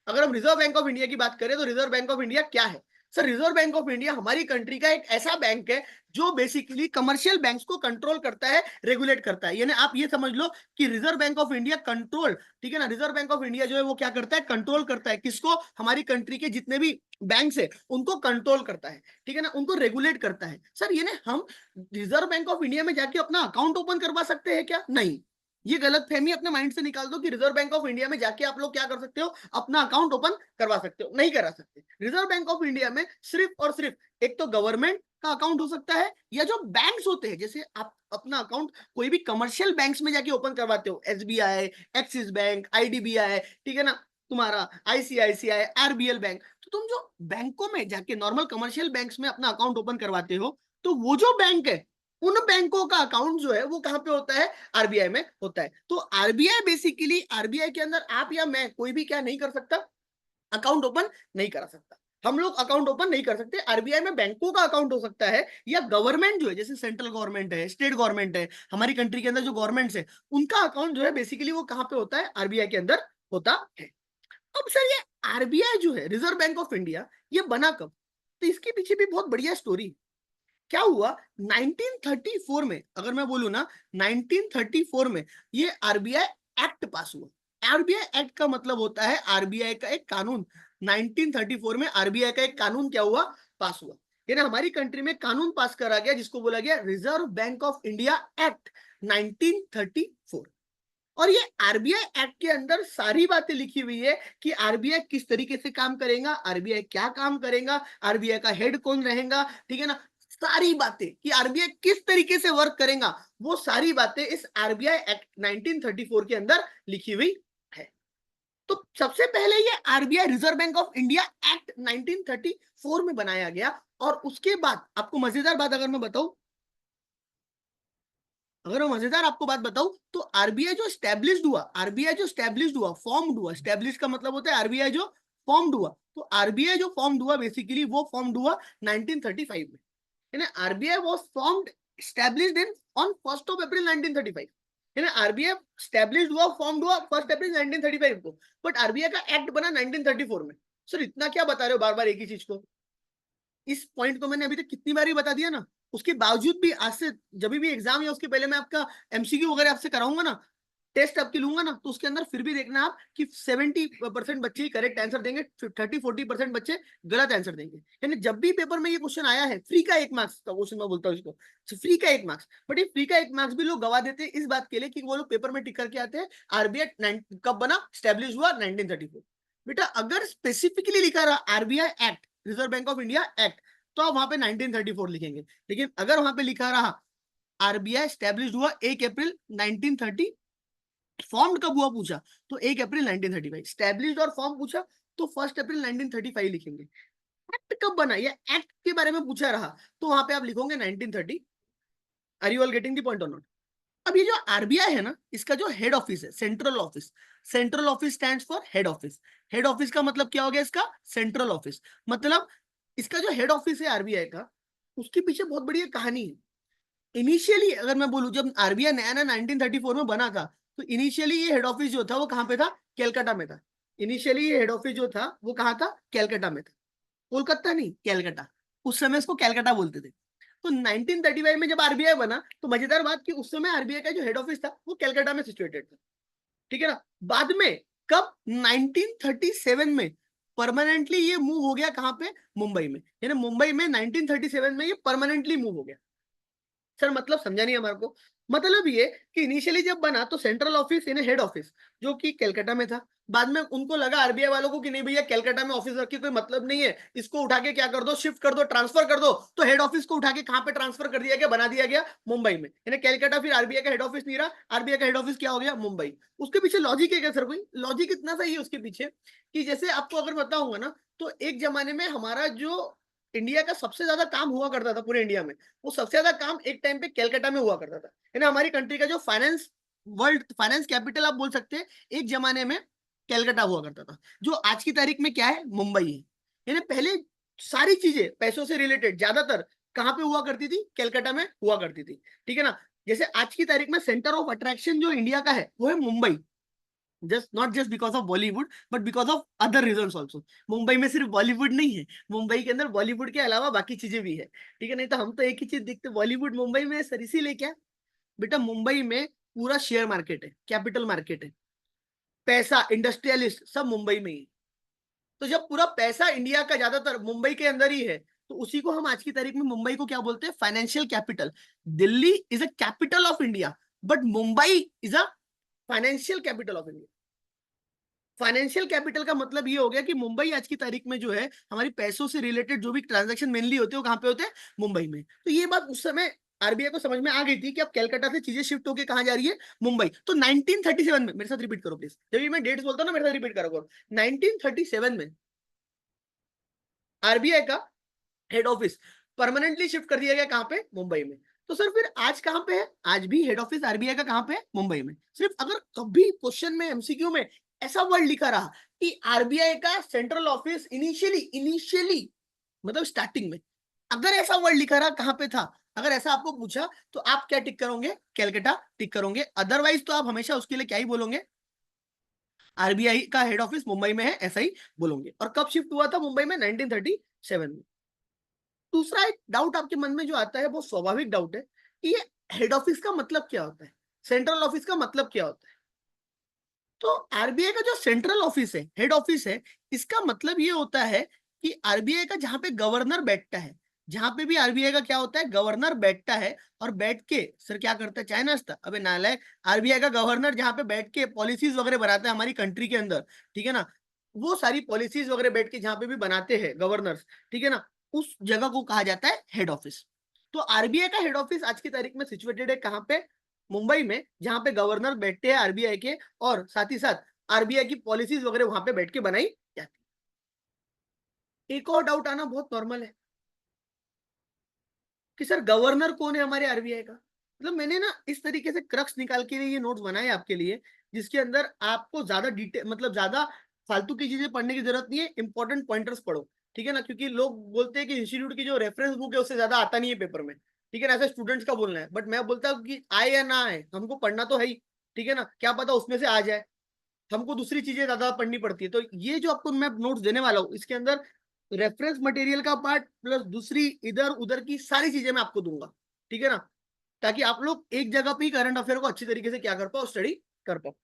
अगर हम रिजर्व बैंक ऑफ इंडिया की बात करें तो रिजर्व बैंक ऑफ इंडिया क्या है। Sir reserve Bank of India हमारी कंट्री का एक ऐसा बैंक है जो बेसिकली कमर्शियल बैंक्स को कंट्रोल करता है, रेगुलेट करता है। यानी आप ये समझ लो कि reserve Bank of India control, ठीक है ना, रिजर्व बैंक ऑफ इंडिया जो है वो क्या करता है, कंट्रोल करता है किसको, हमारी कंट्री के जितने भी बैंक्स है उनको कंट्रोल करता है, ठीक है ना, उनको रेगुलेट करता है। सर ये ना हम रिजर्व बैंक ऑफ इंडिया में जाके अपना अकाउंट ओपन करवा सकते हैं क्या, नहीं, ये गलत फहमी अपने माइंड से निकाल दो कि रिजर्व बैंक ऑफ इंडिया में जाके आप लोग क्या कर सकते हो, अपना अकाउंट ओपन करवा सकते हो, नहीं करा सकते। रिजर्व बैंक ऑफ इंडिया में सिर्फ और सिर्फ एक तो गवर्नमेंट का अकाउंट हो सकता है, या जो बैंक्स होते हैं, जैसे आप अपना अकाउंट कोई भी कमर्शियल बैंक्स में जाके ओपन करवाते हो, एसबीआई, एक्सिस बैंक, आईडीबीआई, ठीक है ना, तुम्हारा आईसीआईसीआई, आरबीएल बैंक, तो तुम जो बैंकों में जाके नॉर्मल कमर्शियल बैंक्स में अपना अकाउंट ओपन करवाते हो, तो वो जो बैंक है उन बैंकों का अकाउंट जो है वो कहां पे होता है, आरबीआई में होता है। तो आरबीआई बेसिकली, आरबीआई के अंदर आप या मैं कोई भी क्या नहीं कर सकता, अकाउंट ओपन नहीं करा सकता, हम लोग अकाउंट ओपन नहीं कर सकते। आरबीआई में बैंकों का अकाउंट हो सकता है, या गवर्नमेंट जो है, जैसे सेंट्रल गवर्नमेंट है, स्टेट गवर्नमेंट है, हमारी कंट्री के अंदर जो गवर्नमेंट्स है उनका अकाउंट जो है बेसिकली वो कहां पे होता है, आरबीआई के अंदर होता है। अब सर ये आरबीआई जो है, रिजर्व बैंक ऑफ इंडिया, ये बना कब, तो इसके पीछे भी बहुत बढ़िया स्टोरी। क्या हुआ 1934 में, अगर मैं बोलूं ना, 1934 में ये आरबीआई एक्ट पास हुआ। आरबीआई एक्ट का मतलब होता है आरबीआई का एक कानून। 1934 में आरबीआई का एक कानून क्या हुआ, पास हुआ, यानी हमारी कंट्री में कानून पास करा गया जिसको बोला गया reserve Bank of India act 1934। और ये आरबीआई एक्ट के अंदर सारी बातें लिखी हुई है कि आरबीआई किस तरीके से काम करेगा, आरबीआई क्या काम करेगा, आरबीआई का हेड कौन रहेगा, ठीक है ना, सारी बातें कि आरबीआई किस तरीके से वर्क करेगा, वो सारी बातें इस आरबीआई एक्ट 1934 के अंदर लिखी हुई है। तो सबसे पहले ये RBI reserve Bank of India act 1934 में बनाया गया। और उसके बाद आपको मजेदार बात अगर मैं बताऊं, अगर मैं मजेदार आपको बात बताऊं, तो आरबीआई जो स्टैब्लिश्ड हुआ, आरबीआई जो स्टैब्लिश्ड हुआ, फॉर्म्ड हुआ, स्टैब्लिश का मतलब होता है आरबीआई जो फॉर्म्ड हुआ, तो आरबीआई जो फॉर्म्ड हुआ बेसिकली वो फॉर्म्ड हुआ 1935 में, है ना। RBI was formed, established in on 1st of April 1935, है ना। आरबीआई स्टैब्लिश्ड हुआ, फॉर्म्ड हुआ 1 अप्रैल 1935 को, बट आरबीआई का एक्ट बना 1934 में। सर इतना क्या बता रहे हो बार बार एक ही चीज को, इस पॉइंट को मैंने अभी तक कितनी बार ही बता दिया ना, उसके बावजूद भी आज से जब भी एग्जाम या उसके पहले मैं आपका एमसीक्यू वगैरह आपसे कराऊंगा ना, टेस्ट आपके लूंगा ना, तो उसके अंदर फिर भी देखना आप कि 70% बच्चे ही करेक्ट आंसर देंगे, 30-40% बच्चे गलत आंसर देंगे। यानी जब भी पेपर में ये क्वेश्चन आया है, फ्री का 1 मार्क्स का क्वेश्चन मैं बोलता हूँ इसको, फ्री का 1 मार्क्स, बट ये फ्री का 1 मार्क्स भी लोग गवा देते हैं इस बात के लिए कि वो लोग पेपर में टिक करके आते हैं आरबीआई कब बना, स्टैब्लिश हुआ 1934। बेटा अगर स्पेसिफिकली लिखा रहा RBI act, reserve Bank of India act, तो आप वहां पे 1934 लिखेंगे। लेकिन अगर वहां पे लिखा रहा आरबीआई स्टैब्लिश हुआ 1 अप्रैल 1930, फॉर्म्ड कब हुआ पूछा तो 1 अप्रैल 1935, स्टैब्लिश्ड और फॉर्म पूछा तो 1 अप्रैल 1935 लिखेंगे। एक्ट कब बना, या एक्ट के बारे में पूछा रहा तो वहां पे आप लिखोगे 1930। Are you all getting the point or not. अब ये जो आरबीआई है ना, इसका जो हेड ऑफिस है, central office, central office stands for head office. Head office का मतलब क्या हो गया इसका, सेंट्रल ऑफिस, मतलब इसका जो हेड ऑफिस है आरबीआई का, उसके पीछे बहुत बड़ी कहानी है। इनिशियली अगर मैं बोलूं, जब आरबीआई नया नया 1934 में बना था, तो इनिशियली ये हेड ऑफिस जो था वो कहां पे था, कैलकाटा में था। इनिशियली ये हेड ऑफिस जो था वो कहां था, कैलकाटा में था, कोलकाता नहीं, कैलकाटा। उस समय इसको कैलकाटा बोलते थे। तो 1935 में जब आरबीआई बना, तो मजेदार बात कि उस समय आरबीआई का जो हेड ऑफिस था वो कैलकाटा में सिचुएटेड था, ठीक है ना। बाद में कब, 1937 में परमानेंटली ये मूव हो गया कहां पे, मुंबई में, यानी मुंबई में 1937 में ये परमानेंटली मूव हो गया। सर मतलब समझा नहीं हमारे को, मतलब ये कि इनिशियली जब बना तो सेंट्रल ऑफिस यानी हेड ऑफिस जो कि कलकत्ता में था, बाद में उनको लगा आरबीआई वालों को कि नहीं भैया कलकत्ता में ऑफिस रख के कोई मतलब नहीं है, इसको उठा के क्या कर दो, शिफ्ट कर दो, ट्रांसफर कर दो। तो हेड ऑफिस को उठा के कहां पे ट्रांसफर कर दिया गया, बना दिया गया मुंबई में। यानी कलकत्ता फिर आरबीआई का हेड ऑफिस नहीं रहा, आरबीआई का हेड ऑफिस क्या हो गया, मुंबई। उसके पीछे लॉजिक है क्या सर कोई? लॉजिक इतना सा ही है उसके पीछे कि जैसे आपको अगर बताऊंगा ना, तो एक जमाने में हमारा जो इंडिया का सबसे ज्यादा काम हुआ करता था पूरे इंडिया में, वो सबसे ज्यादा काम एक टाइम पे कलकत्ता में हुआ करता था। यानी हमारी कंट्री का जो फाइनेंस, वर्ल्ड फाइनेंस कैपिटल आप बोल सकते हैं, एक जमाने में कलकत्ता हुआ करता था, जो आज की तारीख में क्या है, मुंबई है। यानी पहले सारी चीजें पैसों से रिलेटेड ज्यादातर कहां पे हुआ करती थी, कलकत्ता में हुआ करती थी, ठीक है ना। जैसे आज की तारीख में सेंटर ऑफ अट्रैक्शन जो इंडिया का है वो है Mumbai, just not just because of Bollywood but because of other reason also. Mumbai में सिर्फ बॉलीवुड नहीं है, मुंबई के अंदर बॉलीवुड के अलावा बाकी चीजें भी है, ठीक है। नहीं तो हम तो एक ही चीज देखते, बॉलीवुड मुंबई में है सर, इसीलिए क्या बेटा, मुंबई में पूरा शेयर मार्केट है, कैपिटल मार्केट है, पैसा, इंडस्ट्रियलिस्ट सब मुंबई में ही। तो जब पूरा पैसा इंडिया का ज्यादातर मुंबई के अंदर ही है, तो उसी को हम आज की तारीख में मुंबई को क्या बोलते हैं, financial capital. Delhi is a capital of India, but Mumbai is a financial capital of India. Financial capital का मतलब ये हो गया कि मुंबई आज की तारीख में जो है, हमारी पैसों से रिलेटेड जो भी ट्रांजैक्शन मेनली होते हैं वो कहां पे होते हैं, मुंबई में। तो ये बात उस समय आरबीआई को समझ में आ गई थी कि अब कलकत्ता से चीजें शिफ्ट होकर कहां जा रही है, मुंबई। तो 1937 में, मेरे साथ रिपीट करो प्लीज, जब भी मैं डेट्स बोलता हूँ ना मेरे साथ रिपीट करो। 1937 में आरबीआई का हेड ऑफिस परमानेंटली शिफ्ट कर दिया गया, कहां पे, मुंबई में। तो सर फिर आज कहां पे है, आज भी हेड ऑफिस आरबीआई का कहां पे है, मुंबई में। सिर्फ अगर कभी क्वेश्चन में, एमसीक्यू में ऐसा वर्ड लिखा रहा कि आरबीआई का सेंट्रल ऑफिस इनिशियली इनिशियली मतलब स्टार्टिंग में, अगर ऐसा वर्ड लिखा रहा कहां पे था, अगर ऐसा आपको पूछा, तो आप क्या टिक करोगे, कलकत्ता टिक करोगे। अदरवाइज तो आप हमेशा उसके लिए क्या ही बोलोगे, आरबीआई का हेड ऑफिस मुंबई में है, ऐसा ही बोलोगे। और कब शिफ्ट हुआ था मुंबई में, 1937 में। दूसरा एक डाउट आपके मन में जो आता है, वो स्वाभाविक डाउट है कि ये हेड ऑफिस का मतलब क्या होता है, सेंट्रल ऑफिस का मतलब क्या होता है। तो आरबीआई का जो सेंट्रल ऑफिस है, हेड ऑफिस है, इसका मतलब ये होता है कि आरबीआई का जहां पे गवर्नर बैठता है, जहां पे भी आरबीआई का क्या होता है, गवर्नर बैठता है, और बैठ के सर क्या करता है, चाय नाश्ता, अबे नालायक, आरबीआई का गवर्नर जहां पे बैठ के पॉलिसीज वगैरह बनाता है हमारी कंट्री के अंदर, ठीक है ना, वो सारी पॉलिसीज वगैरह बैठ के जहां पे भी बनाते हैं गवर्नर्स, ठीक है ना, उस जगह को कहा जाता है हेड ऑफिस। तो आरबीआई का हेड ऑफिस आज की तारीख में सिचुएटेड है कहां पे, मुंबई में, जहां पे गवर्नर बैठते हैं आरबीआई के, और साथ ही साथ आरबीआई की पॉलिसीज वगैरह वहां पे बैठ के बनाई जाती है। एक और डाउट आना बहुत नॉर्मल है कि सर गवर्नर कौन है हमारे आरबीआई का। मतलब मैंने ना इस तरीके से क्रक्स निकाल के ये नोट्स बनाए आपके लिए, जिसके अंदर आपको ज्यादा डिटेल, मतलब ज्यादा फालतू की चीजें पढ़ने की जरूरत नहीं है, इंपॉर्टेंट पॉइंटर्स पढ़ो, ठीक है ना। क्योंकि लोग बोलते हैं कि इंस्टीट्यूट की जो रेफरेंस बुक है उससे ज्यादा आता नहीं है पेपर में, ठीक है ना, ऐसे स्टूडेंट्स का बोलना है। बट मैं बोलता हूँ कि आए या ना आए, हमको पढ़ना तो है ही, ठीक है ना, क्या पता उसमें से आ जाए, हमको दूसरी चीजें ज्यादा पढ़नी पड़ती है। तो ये जो आपको मैं नोट्स देने वाला हूँ, इसके अंदर रेफरेंस मटेरियल का पार्ट प्लस दूसरी इधर उधर की सारी चीजें मैं आपको दूंगा, ठीक है ना, ताकि आप लोग एक जगह पे ही करंट अफेयर को अच्छी तरीके से क्या कर पाओ, स्टडी कर पाओ।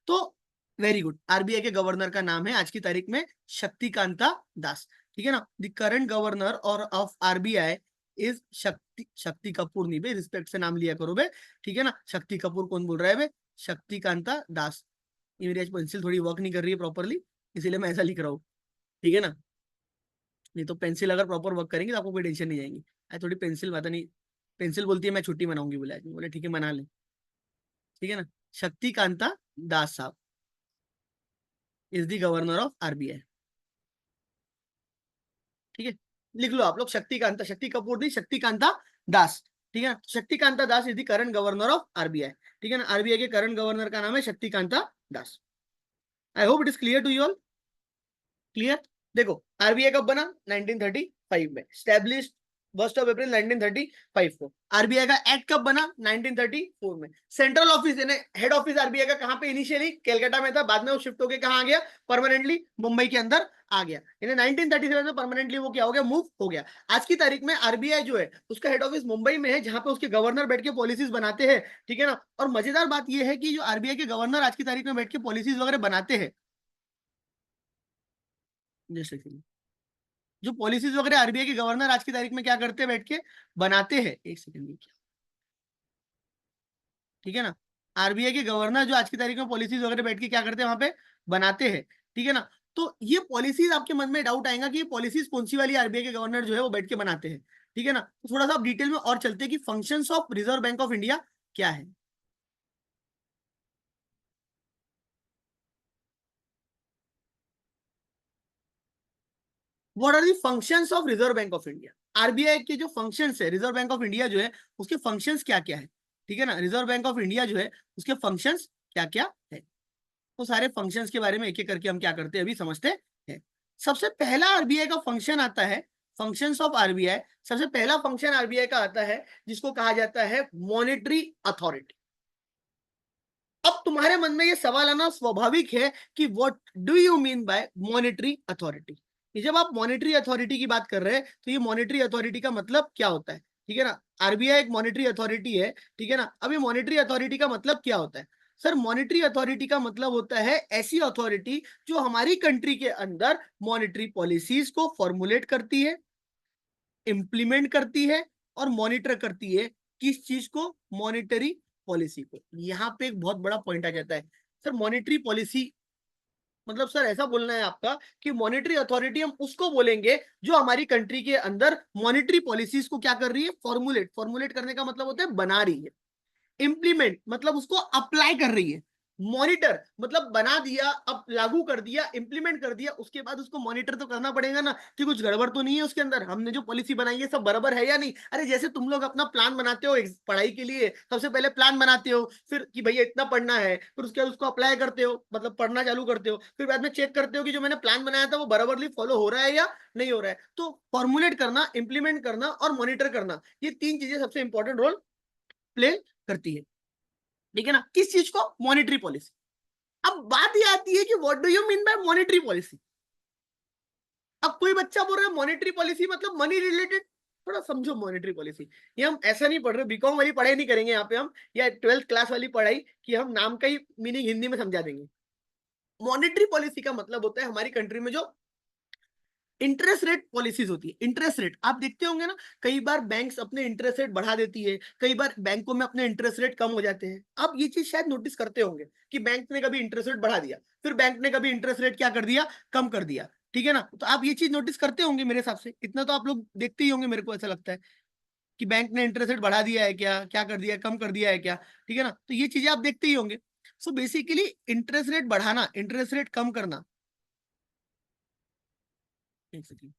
तो वेरी गुड, आरबीआई के गवर्नर का नाम है आज की तारीख में शक्तिकांता दास, ठीक है ना। द करंट गवर्नर और ऑफ आरबीआई इज शक्ति, शक्ति कपूर नहीं बे, रिस्पेक्ट से नाम लिया करो बे, ठीक है ना। शक्ति कपूर कौन बोल रहा है बे, शक्तिकांता दास। ये मेरी आज पेंसिल थोड़ी वर्क नहीं कर रही है प्रॉपरली, इसीलिए मैं ऐसा लिख रहा हूँ, ठीक है ना। नहीं तो पेंसिल अगर प्रॉपर वर्क करेंगे तो आपको कोई टेंशन नहीं जाएगी। आज थोड़ी पेंसिल पता नहीं, पेंसिल बोलती है मैं छुट्टी मनाऊंगी, बोले आज बोले ठीक है मना ले, ठीक है ना। शक्तिकांता दास साहब is the governor of RBI, ठीक है। लिख लो आप लोग, शक्तिकांता, शक्ति कपूर नहीं, शक्तिकांता दास, ठीक है ना। Shaktikanta Das is the current governor of RBI, ठीक है ना। आरबीआई के करंट गवर्नर का नाम है Shaktikanta Das. I hope it is clear to you all, clear. देखो आरबीआई कब बना, 1935 में, स्टैब्लिश 1 अप्रैल 1935 को। आरबीआई का एक्ट कब बना, 1934 में। सेंट्रल ऑफिस यानी हेड ऑफिस आरबीआई का कहां पे, इनिशियली कलकत्ता में था, बाद में वो शिफ्ट होकर कहां आ गया, परमानेंटली मुंबई के अंदर आ गया। यानी 1937 में परमानेंटली वो क्या हो गया, मूव हो गया। आज की तारीख में आरबीआई जो है उसका हेड ऑफिस मुंबई में है, जहां पे उसके गवर्नर बैठ के पॉलिसीज बनाते हैं, ठीक है ना। और मजेदार बात यह है कि जो आरबीआई के गवर्नर आज की तारीख में बैठ के पॉलिसीज वगैरह बनाते हैं, जैसे कि जो पॉलिसीज वगैरह आरबीआई के गवर्नर आज की तारीख में क्या करते हैं, बैठ के बनाते हैं, एक सेकंड, ठीक है ना। आरबीआई के गवर्नर जो आज की तारीख में पॉलिसीज वगैरह बैठ के क्या करते हैं वहां पे बनाते हैं, ठीक है ना। तो ये पॉलिसीज आपके मन में डाउट आएगा कि ये पॉलिसीज कौन सी वाली आरबीआई के गवर्नर जो है वो बैठ के बनाते हैं, ठीक है ना। तो थोड़ा सा आप डिटेल में और चलते हैं कि functions of Reserve Bank of India क्या है। What are the functions of Reserve Bank of India. RBI के जो फंक्शंस है, रिजर्व बैंक ऑफ इंडिया जो है उसके फंक्शंस क्या क्या है, ठीक है ना। रिजर्व बैंक ऑफ इंडिया जो है उसके फंक्शंस क्या क्या है, तो सारे फंक्शंस के बारे में एक एक करके हम क्या करते हैं अभी समझते हैं। सबसे पहला आरबीआई का फंक्शन आता है, फंक्शंस ऑफ आरबीआई। सबसे पहला फंक्शन आरबीआई का आता है जिसको कहा जाता है मॉनेटरी अथॉरिटी। अब तुम्हारे मन में ये सवाल आना स्वाभाविक है कि what do you mean by monetary authority. जब आप मॉनेटरी अथॉरिटी की बात कर रहे हैं तो ये मॉनेटरी अथॉरिटी का मतलब क्या होता है, ठीक है ना। आरबीआई एक मॉनेटरी अथॉरिटी है, ठीक है ना। अब ये मॉनेटरी अथॉरिटी का मतलब क्या होता है। सर मॉनेटरी अथॉरिटी का मतलब होता है ऐसी अथॉरिटी जो हमारी कंट्री के अंदर मॉनेटरी पॉलिसीज को फॉर्मुलेट करती है, इंप्लीमेंट करती है और मॉनिटर करती है। किस चीज को, मॉनिटरी पॉलिसी को। यहाँ पे एक बहुत बड़ा पॉइंट आ जाता है सर, मॉनिटरी पॉलिसी मतलब सर ऐसा बोलना है आपका कि मॉनिटरी अथॉरिटी हम उसको बोलेंगे जो हमारी कंट्री के अंदर मॉनिटरी पॉलिसीज को क्या कर रही है, फॉर्मुलेट। फॉर्मुलेट करने का मतलब होता है बना रही है। इंप्लीमेंट मतलब उसको अप्लाई कर रही है। मॉनिटर मतलब बना दिया, अब लागू कर दिया, इंप्लीमेंट कर दिया, उसके बाद उसको मॉनिटर तो करना पड़ेगा ना कि कुछ गड़बड़ तो नहीं है उसके अंदर, हमने जो पॉलिसी बनाई है सब बराबर है या नहीं। अरे जैसे तुम लोग अपना प्लान बनाते हो पढ़ाई के लिए, सबसे पहले प्लान बनाते हो, फिर कि भैया इतना पढ़ना है, फिर उसके बाद उसको अप्लाई करते हो, मतलब पढ़ना चालू करते हो, फिर बाद में चेक करते हो कि जो मैंने प्लान बनाया था वो बराबरली फॉलो हो रहा है या नहीं हो रहा है। तो फॉर्मुलेट करना, इंप्लीमेंट करना और मॉनिटर करना, ये तीन चीजें सबसे इंपॉर्टेंट रोल प्ले करती है, ठीक है ना। किस चीज को, मॉनेटरी पॉलिसी। अब बात ये आती है कि what do you mean by monetary policy. अब कोई बच्चा बोल रहा है मॉनेटरी पॉलिसी मतलब मनी रिलेटेड। थोड़ा समझो मॉनेटरी पॉलिसी, ये हम ऐसा नहीं पढ़ रहे, बीकॉम वाली पढ़ाई नहीं करेंगे यहाँ पे हम, या ट्वेल्थ क्लास वाली पढ़ाई कि हम नाम का ही मीनिंग हिंदी में समझा देंगे। मॉनेटरी पॉलिसी का मतलब होता है हमारी कंट्री में जो इंटरेस्ट रेट पॉलिसीज होती है। इंटरेस्ट रेट आप देखते होंगे ना, कई बार बैंक्स अपने इंटरेस्ट रेट बढ़ा देती है, कई बार बैंकों में अपने इंटरेस्ट रेट कम हो जाते हैं। आप ये चीज शायद नोटिस करते होंगे कि बैंक ने कभी इंटरेस्ट रेट बढ़ा दिया, फिर बैंक ने कभी इंटरेस्ट रेट क्या कर दिया, कम कर दिया, ठीक है ना। तो आप ये चीज नोटिस करते होंगे मेरे हिसाब से, इतना तो आप लोग देखते ही होंगे, मेरे को ऐसा लगता है कि बैंक ने इंटरेस्ट रेट बढ़ा दिया है क्या, क्या कर दिया, कम कर दिया है क्या, ठीक है ना। तो ये चीजें आप देखते ही होंगे। सो बेसिकली इंटरेस्ट रेट बढ़ाना, इंटरेस्ट रेट कम करना, एक सेकंड,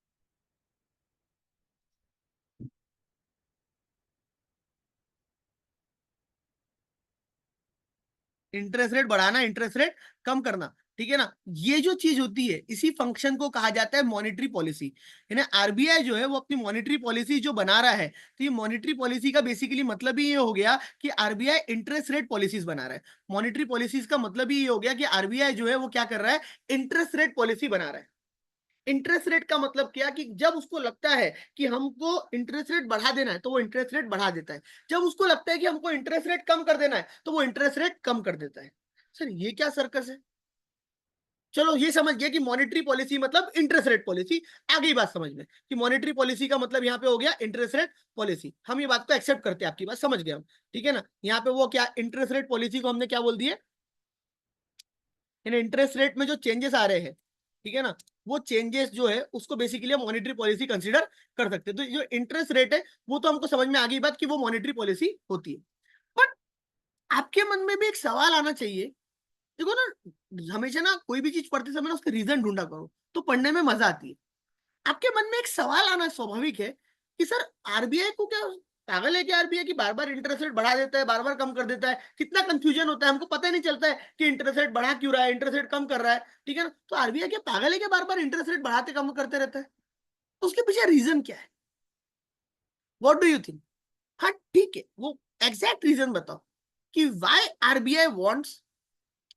इंटरेस्ट रेट बढ़ाना, इंटरेस्ट रेट कम करना, ठीक है ना। ये जो चीज होती है इसी फंक्शन को कहा जाता है मॉनेटरी पॉलिसी। यानी आरबीआई जो है वो अपनी मॉनेटरी पॉलिसी जो बना रहा है, तो ये मॉनेटरी पॉलिसी का बेसिकली मतलब ही ये हो गया कि आरबीआई इंटरेस्ट रेट पॉलिसीज बना रहा है। मॉनेटरी पॉलिसीज का मतलब ही ये हो गया कि आरबीआई जो है वो क्या कर रहा है, इंटरेस्ट रेट पॉलिसी बना रहा है। इंटरेस्ट रेट का मतलब क्या कि जब उसको लगता है कि हमको इंटरेस्ट रेट बढ़ा देना है तो वो इंटरेस्ट रेट बढ़ा देता है, जब उसको लगता है कि हमको इंटरेस्ट रेट कम कर देना है तो वो इंटरेस्ट रेट कम कर देता है। सर ये क्या सर्कस है। चलो ये समझ गया कि मॉनेटरी पॉलिसी मतलब इंटरेस्ट रेट पॉलिसी। आ गई बात समझ में कि मॉनेटरी पॉलिसी का मतलब यहाँ पे हो गया इंटरेस्ट रेट पॉलिसी। हम ये बात को एक्सेप्ट करते हैं, आपकी बात समझ गए हम, ठीक है ना। यहाँ पे वो क्या, इंटरेस्ट रेट पॉलिसी को हमने क्या बोल दिए, इंटरेस्ट रेट में जो चेंजेस आ रहे हैं, ठीक है ना, वो चेंजेस जो है उसको बेसिकली हम मॉनेटरी पॉलिसी कंसीडर कर सकते हैं। तो जो इंटरेस्ट रेट है वो तो हमको समझ में आ गई बात कि वो मॉनेटरी पॉलिसी होती है। बट आपके मन में भी एक सवाल आना चाहिए, देखो ना, हमेशा ना कोई भी चीज पढ़ते समय ना उसका रीजन ढूंढा करो तो पढ़ने में मजा आती है। आपके मन में एक सवाल आना स्वाभाविक है कि सर आरबीआई को क्या, पागल है क्या आरबीआई की, बार बार इंटरेस्ट रेट बढ़ा देता है, बार बार कम कर देता है, कितना कंफ्यूजन होता है, हमको पता नहीं चलता है कि इंटरेस्ट रेट बढ़ा क्यों रहा है, इंटरेस्ट रेट कम कर रहा है, ठीक है ना। तो आरबीआई क्या पागल है क्या, बार बार इंटरेस्ट रेट बढ़ाते कम करते रहता है, तो उसके पीछे रीजन क्या है, व्हाट डू यू थिंक। हाँ ठीक है, वो एग्जैक्ट रीजन बताओ कि why RBI wants,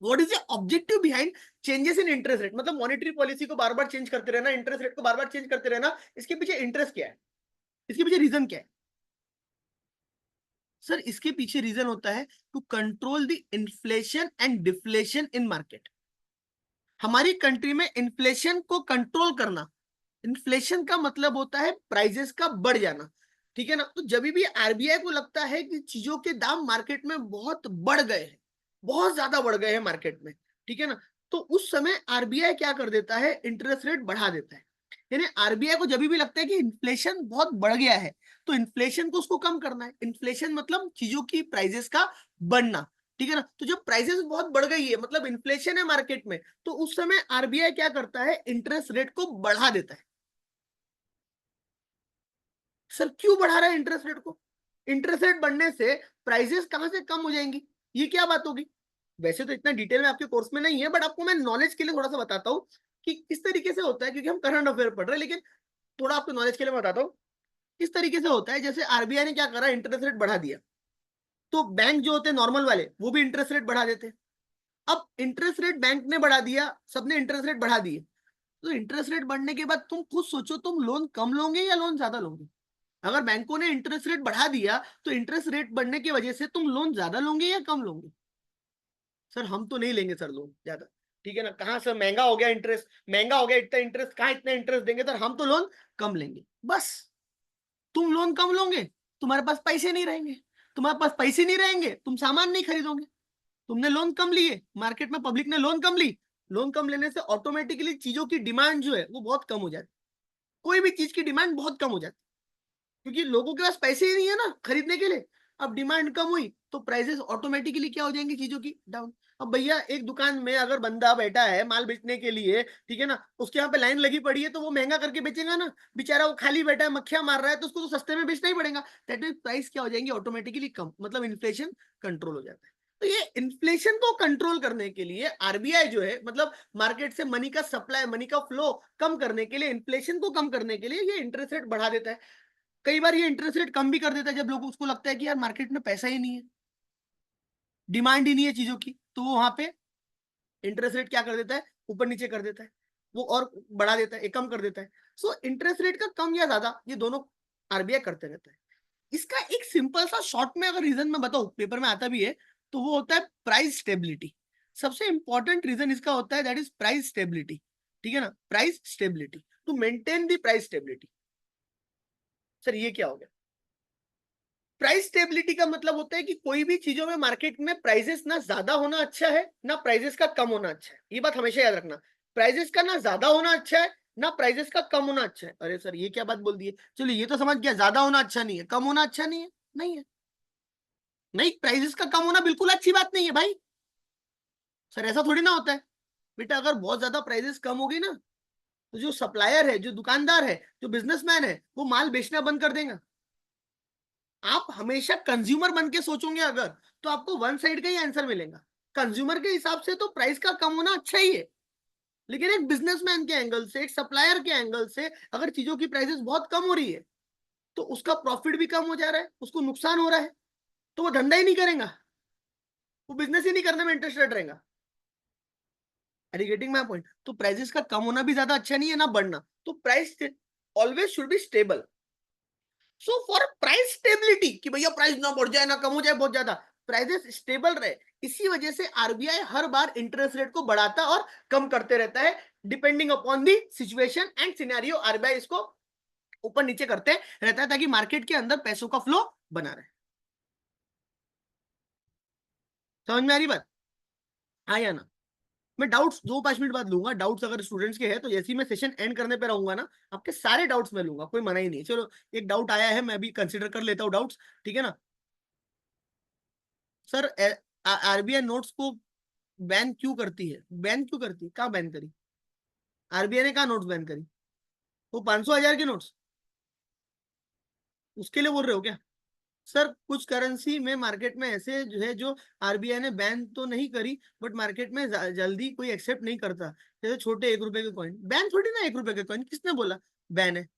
what is the objective behind changes in interest rate. मतलब मॉनेटरी पॉलिसी को बार बार चेंज करते रहना, इंटरेस्ट रेट को बार बार चेंज करते रहना, इसके पीछे इंटरेस्ट क्या है, इसके पीछे रीजन क्या है। सर इसके पीछे रीजन होता है to control the inflation and deflation in market. हमारी कंट्री में इन्फ्लेशन को कंट्रोल करना, इन्फ्लेशन का मतलब होता है प्राइजेस का बढ़ जाना, ठीक है ना। तो जब भी आरबीआई को लगता है कि चीजों के दाम मार्केट में बहुत बढ़ गए हैं, बहुत ज्यादा बढ़ गए हैं मार्केट में, ठीक है ना। तो उस समय आरबीआई क्या कर देता है, इंटरेस्ट रेट बढ़ा देता है। यानी आरबीआई को जब भी लगता है कि इन्फ्लेशन बहुत बढ़ गया है, तो इन्फ्लेशन को उसको कम करना है। इन्फ्लेशन मतलब चीजों की प्राइसेस का बढ़ना, ठीक है ना। तो जब प्राइसेस बहुत बढ़ गई है, मतलब इन्फ्लेशन है मार्केट में, तो उस समय आरबीआई क्या करता है, इंटरेस्ट रेट को बढ़ा देता है। सर क्यों बढ़ा रहा है इंटरेस्ट रेट को? इंटरेस्ट रेट बढ़ने से प्राइसेस कहां से कम हो जाएंगी, ये क्या बात होगी? वैसे तो इतना डिटेल में आपके कोर्स में नहीं है, बट आपको मैं नॉलेज के लिए थोड़ा सा बताता हूँ कि किस तरीके से होता है, क्योंकि हम करंट अफेयर पढ़ रहे हैं। लेकिन थोड़ा आपको नॉलेज के लिए बताता हूँ किस तरीके से होता है। जैसे आरबीआई ने क्या करा, इंटरेस्ट रेट बढ़ा दिया, तो बैंक जो होते हैं नॉर्मल वाले, वो भी इंटरेस्ट रेट बढ़ा देते हैं। अब इंटरेस्ट रेट बैंक ने बढ़ा दिया, सबने इंटरेस्ट रेट बढ़ा दिए, तो इंटरेस्ट रेट बढ़ने के बाद तुम खुद सोचो, तुम लोन कम लोगे या लोन ज्यादा लोगे? अगर बैंकों ने इंटरेस्ट रेट बढ़ा दिया, तो इंटरेस्ट रेट बढ़ने की वजह से तुम लोन ज्यादा लोगे या कम लोगे? सर हम तो नहीं लेंगे सर लोन ज्यादा, ठीक है ना। कहाँ सर, महंगा हो गया इंटरेस्ट, महंगा हो गया, इतना इंटरेस्ट कहाँ, इतना इंटरेस्ट देंगे सर, हम तो लोन कम लेंगे बस। तुम लोन कम लोगे, तुम्हारे पास पैसे नहीं रहेंगे, तुम्हारे पास पैसे नहीं रहेंगे, तुम सामान नहीं खरीदोगे। तुमने लोन कम लिए, मार्केट में पब्लिक ने लोन कम ली, लोन कम लेने से ऑटोमेटिकली चीजों की डिमांड जो है वो बहुत कम हो जाती है। कोई भी चीज की डिमांड बहुत कम हो जाती है, क्योंकि लोगों के पास पैसे ही नहीं है ना खरीदने के लिए। अब डिमांड कम हुई तो प्राइसेस ऑटोमेटिकली क्या हो जाएंगी, चीजों की डाउन। अब भैया एक दुकान में अगर बंदा बैठा है माल बेचने के लिए, ठीक है ना, उसके यहाँ पे लाइन लगी पड़ी है, तो वो महंगा करके बेचेगा ना। बेचारा वो खाली बैठा है, मक्खियां मार रहा है, तो उसको तो सस्ते में बेचना ही पड़ेगा। दैट मीन प्राइस क्या हो जाएंगी, ऑटोमेटिकली कम, मतलब इन्फ्लेशन कंट्रोल हो जाता है। तो ये इन्फ्लेशन को कंट्रोल करने के लिए आरबीआई जो है, मतलब मार्केट से मनी का सप्लाई, मनी का फ्लो कम करने के लिए, इन्फ्लेशन को कम करने के लिए ये इंटरेस्ट रेट बढ़ा देता है। कई बार ये इंटरेस्ट रेट कम भी कर देता है जब लोगों उसको लगता है कि यार मार्केट में पैसा ही नहीं है, डिमांड ही नहीं है चीजों की, तो वो वहां पे इंटरेस्ट रेट क्या कर देता है, ऊपर नीचे कर देता है, वो और बढ़ा देता है, कम कर देता है। सो इंटरेस्ट रेट का कम या ज्यादा ये दोनों आरबीआई करते रहता है। इसका एक सिंपल सा शॉर्ट में अगर रीजन मैं बताऊं, पेपर में आता भी है, तो वो होता है प्राइस स्टेबिलिटी। सबसे इंपॉर्टेंट रीजन इसका होता है दैट इज प्राइस स्टेबिलिटी, ठीक है ना, price stability, to maintain the price stability. Sir ये क्या हो गया? प्राइस स्टेबिलिटी का मतलब होता है कि कोई भी चीजों में मार्केट में प्राइसेस ना ज्यादा होना अच्छा है, ना प्राइसेस का कम होना अच्छा है। ये बात हमेशा याद रखना, प्राइसेस का ना ज्यादा होना अच्छा है, ना प्राइसेस का कम होना अच्छा है। अरे सर ये क्या बात बोल दी है, चलो ये तो समझ गया, ज्यादा होना अच्छा नहीं है, कम होना अच्छा नहीं है, नहीं है। नहीं, प्राइसेस का कम होना बिल्कुल अच्छी बात नहीं है भाई। सर ऐसा थोड़ी ना होता है बेटा, अगर बहुत ज्यादा प्राइसेस कम होगी ना, तो जो सप्लायर है, जो दुकानदार है, जो बिजनेसमैन है, वो माल बेचना बंद कर देगा। आप हमेशा कंज्यूमर बन के सोचोगे अगर, तो आपको वन साइड का ही आंसर मिलेगा। कंज्यूमर के हिसाब से तो प्राइस का कम होना अच्छा ही है, लेकिन एक बिजनेसमैन के एंगल से, एक सप्लायर के एंगल से, अगर चीजों की प्राइसेस बहुत कम हो रही है, तो उसका प्रॉफिट भी कम हो जा रहा है, उसको नुकसान हो रहा है, तो वो धंधा ही नहीं करेगा, वो बिजनेस ही नहीं करने में इंटरेस्टेड रहेगा। Are you getting my point? तो प्राइसेस का कम होना भी ज्यादा अच्छा नहीं है, ना बढ़ना। तो price always should be stable. So for price stability, कि भैया प्राइस ना बढ़ जाए ना कम हो जाए बहुत ज्यादा, प्राइसेस स्टेबल रहे, इसी वजह से आरबीआई हर बार इंटरेस्ट रेट को बढ़ाता और कम करते रहता है, depending upon the situation and scenario. RBI इसको ऊपर नीचे करते रहता है ताकि मार्केट के अंदर पैसों का फ्लो बना रहे। समझ में आ रही बात? हाँ या ना? मैं डाउट्स 2-5 मिनट बाद लूंगा, डाउट्स अगर स्टूडेंट्स के हैं तो जैसे ही मैं सेशन एंड करने पे रहूंगा ना, आपके सारे डाउट्स मैं लूंगा, कोई मना ही नहीं। चलो एक डाउट आया है, मैं भी कंसिडर कर लेता हूँ डाउट्स, ठीक है ना। सर आरबीआई नोट्स को बैन क्यों करती है? बैन क्यों करती है, कहाँ बैन करी? आरबीआई ने कहा नोट्स बैन करी? वो 500 हजार के नोट्स, उसके लिए बोल रहे हो क्या? सर कुछ करेंसी में मार्केट में ऐसे जो है, जो आरबीआई ने बैन तो नहीं करी, बट मार्केट में जल्दी कोई एक्सेप्ट नहीं करता। जैसे छोटे 1 रुपए के कॉइन, बैन थोड़ी ना 1 रुपए के कॉइन, किसने बोला बैन है?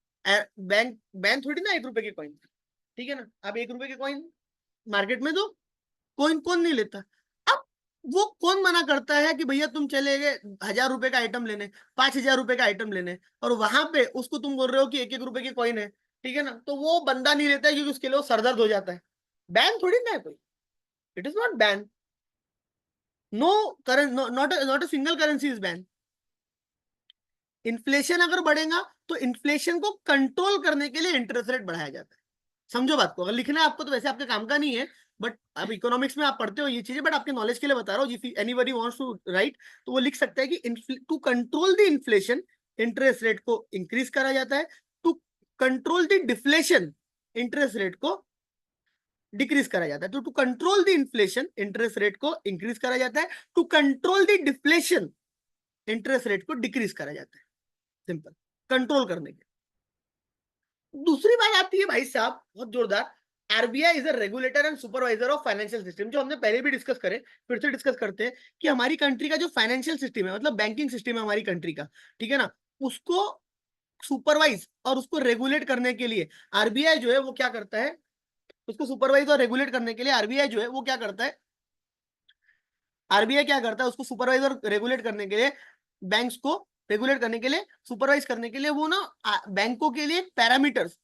बैंक बैन थोड़ी ना 1 रुपए के कॉइन, ठीक है ना। अब 1 रुपए के कॉइन मार्केट में तो कौन कौन नहीं लेता। अब वो कौन मना करता है कि भैया तुम चले गए 1,000 रुपए का आइटम लेने, 5,000 रुपए का आइटम लेने, और वहां पे उसको तुम बोल रहे हो कि 1-1 रुपए की कॉइन है, ठीक है ना, तो वो बंदा नहीं लेता है क्योंकि उसके लिए वो सरदर्द हो जाता है। बैन थोड़ी ना है कोई, it is not ban. No current, not a single currency is ban. Inflation अगर बढ़ेगा तो इन्फ्लेशन को कंट्रोल करने के लिए इंटरेस्ट रेट बढ़ाया जाता है। समझो बात को, अगर लिखना है आपको तो वैसे आपके काम का नहीं है, बट अब इकोनॉमिक्स में आप पढ़ते हो ये चीजें, बट आपके नॉलेज के लिए बता रहा हूँ, if anybody wants to write तो वो लिख सकता है कि to control the inflation interest rate को इंक्रीज करा जाता है, to control the deflation interest rate को डिक्रीज करा जाता है, तो to control the inflation interest rate को इंक्रीज करा जाता है, to control the deflation interest rate को डिक्रीज करा जाता है, सिंपल, कंट्रोल करने के। दूसरी बात आती है भाई साहब बहुत जोरदार, RBI is a regulator and supervisor of financial system, जो हमने पहले भी डिस्कस करे, फिर से डिस्कस करते हैं कि हमारी कंट्री का जो फाइनेंशियल सिस्टम है, मतलब बैंकिंग सिस्टम है हमारी कंट्री का, ठीक है ना, उसको सुपरवाइज और उसको रेगुलेट करने के लिए आरबीआई जो है वो क्या करता है, उसको सुपरवाइज और रेगुलेट करने के लिए आरबीआई जो है वो क्या करता है, आरबीआई क्या करता है, उसको सुपरवाइज और रेगुलेट करने के लिए, बैंक्स को रेगुलेट करने के लिए, सुपरवाइज करने के लिए वो ना बैंकों के लिए पैरामीटर्स,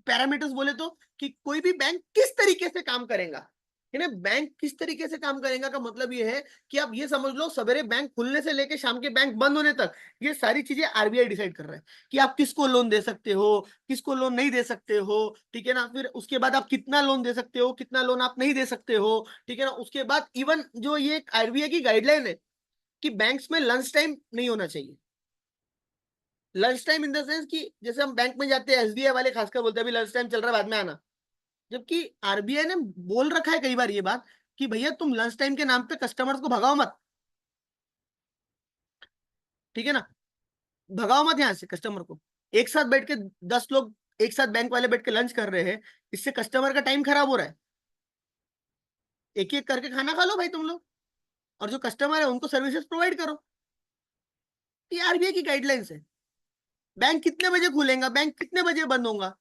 पैरामीटर्स बोले तो कि कोई भी बैंक किस तरीके से काम करेगा, है ना, बैंक किस तरीके से काम करेगा का मतलब ये है कि आप ये समझ लो सवेरे बैंक खुलने से लेके शाम के बैंक बंद होने तक ये सारी चीजें आरबीआई डिसाइड कर रहा है कि आप किसको लोन दे सकते हो, किसको लोन नहीं दे सकते हो, ठीक है ना, फिर उसके बाद आप कितना लोन दे सकते हो, कितना लोन आप नहीं दे सकते हो, ठीक है ना, उसके बाद इवन जो ये आरबीआई की गाइडलाइन है कि बैंक्स में लंच टाइम नहीं होना चाहिए, lunch time in the sense कि जैसे हम बैंक में जाते हैं एसबीआई वाले खासकर बोलते हैं अभी लंच टाइम चल रहा है बाद में आना, जबकि आरबीआई ने बोल रखा है कई बार ये बात कि भैया तुम लंच टाइम के नाम पे कस्टमर्स को भगाओ मत, ठीक है ना, भगाओ मत यहां से कस्टमर को, एक साथ बैठ के 10 लोग एक साथ बैंक वाले बैठ के लंच कर रहे हैं, इससे कस्टमर का टाइम खराब हो रहा है, एक एक करके खाना खा लो भाई तुम लोग, और जो कस्टमर है उनको सर्विसेज प्रोवाइड करो, ये आरबीआई की गाइडलाइंस है, बैंक कितने बजे खुलेगा, बैंक कितने बजे बंद होगा,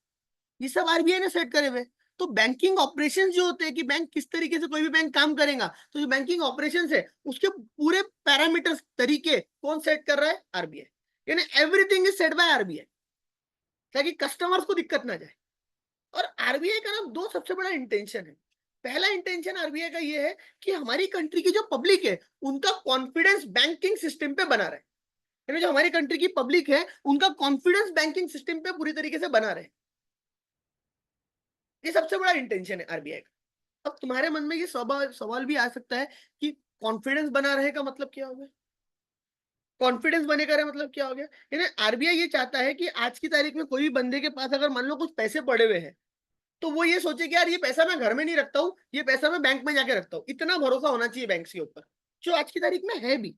ये सब आरबीआई ने सेट करे हुए। तो बैंकिंग ऑपरेशंस जो होते हैं कि बैंक किस तरीके से कोई भी बैंक काम करेगा, तो जो बैंकिंग ऑपरेशंस है उसके पूरे पैरामीटर्स तरीके कौन सेट कर रहा है, आरबीआई, यानी everything is set by RBI, ताकि कस्टमर्स को दिक्कत ना जाए। और आरबीआई का ना दो सबसे बड़ा इंटेंशन है, पहला इंटेंशन आरबीआई का ये है कि हमारी कंट्री की जो पब्लिक है उनका कॉन्फिडेंस बैंकिंग सिस्टम पे बना रहे, यानी जो हमारी कंट्री की पब्लिक है उनका कॉन्फिडेंस बैंकिंग सिस्टम पे पूरी तरीके से बना रहे, ये सबसे बड़ा इंटेंशन है आरबीआई का। अब तुम्हारे मन में ये सवाल भी आ सकता है कि कॉन्फिडेंस बना रहे का मतलब क्या हो गया, कॉन्फिडेंस बनेगा रहे मतलब क्या हो गया, यानी आरबीआई ये चाहता है कि आज की तारीख में कोई भी बंदे के पास अगर मान लो कुछ पैसे पड़े हुए हैं तो वो ये सोचे कि यार ये पैसा मैं घर में नहीं रखता हूँ, ये पैसा मैं बैंक में जाके रखता हूँ, इतना भरोसा होना चाहिए बैंक के ऊपर, जो आज की तारीख में है भी।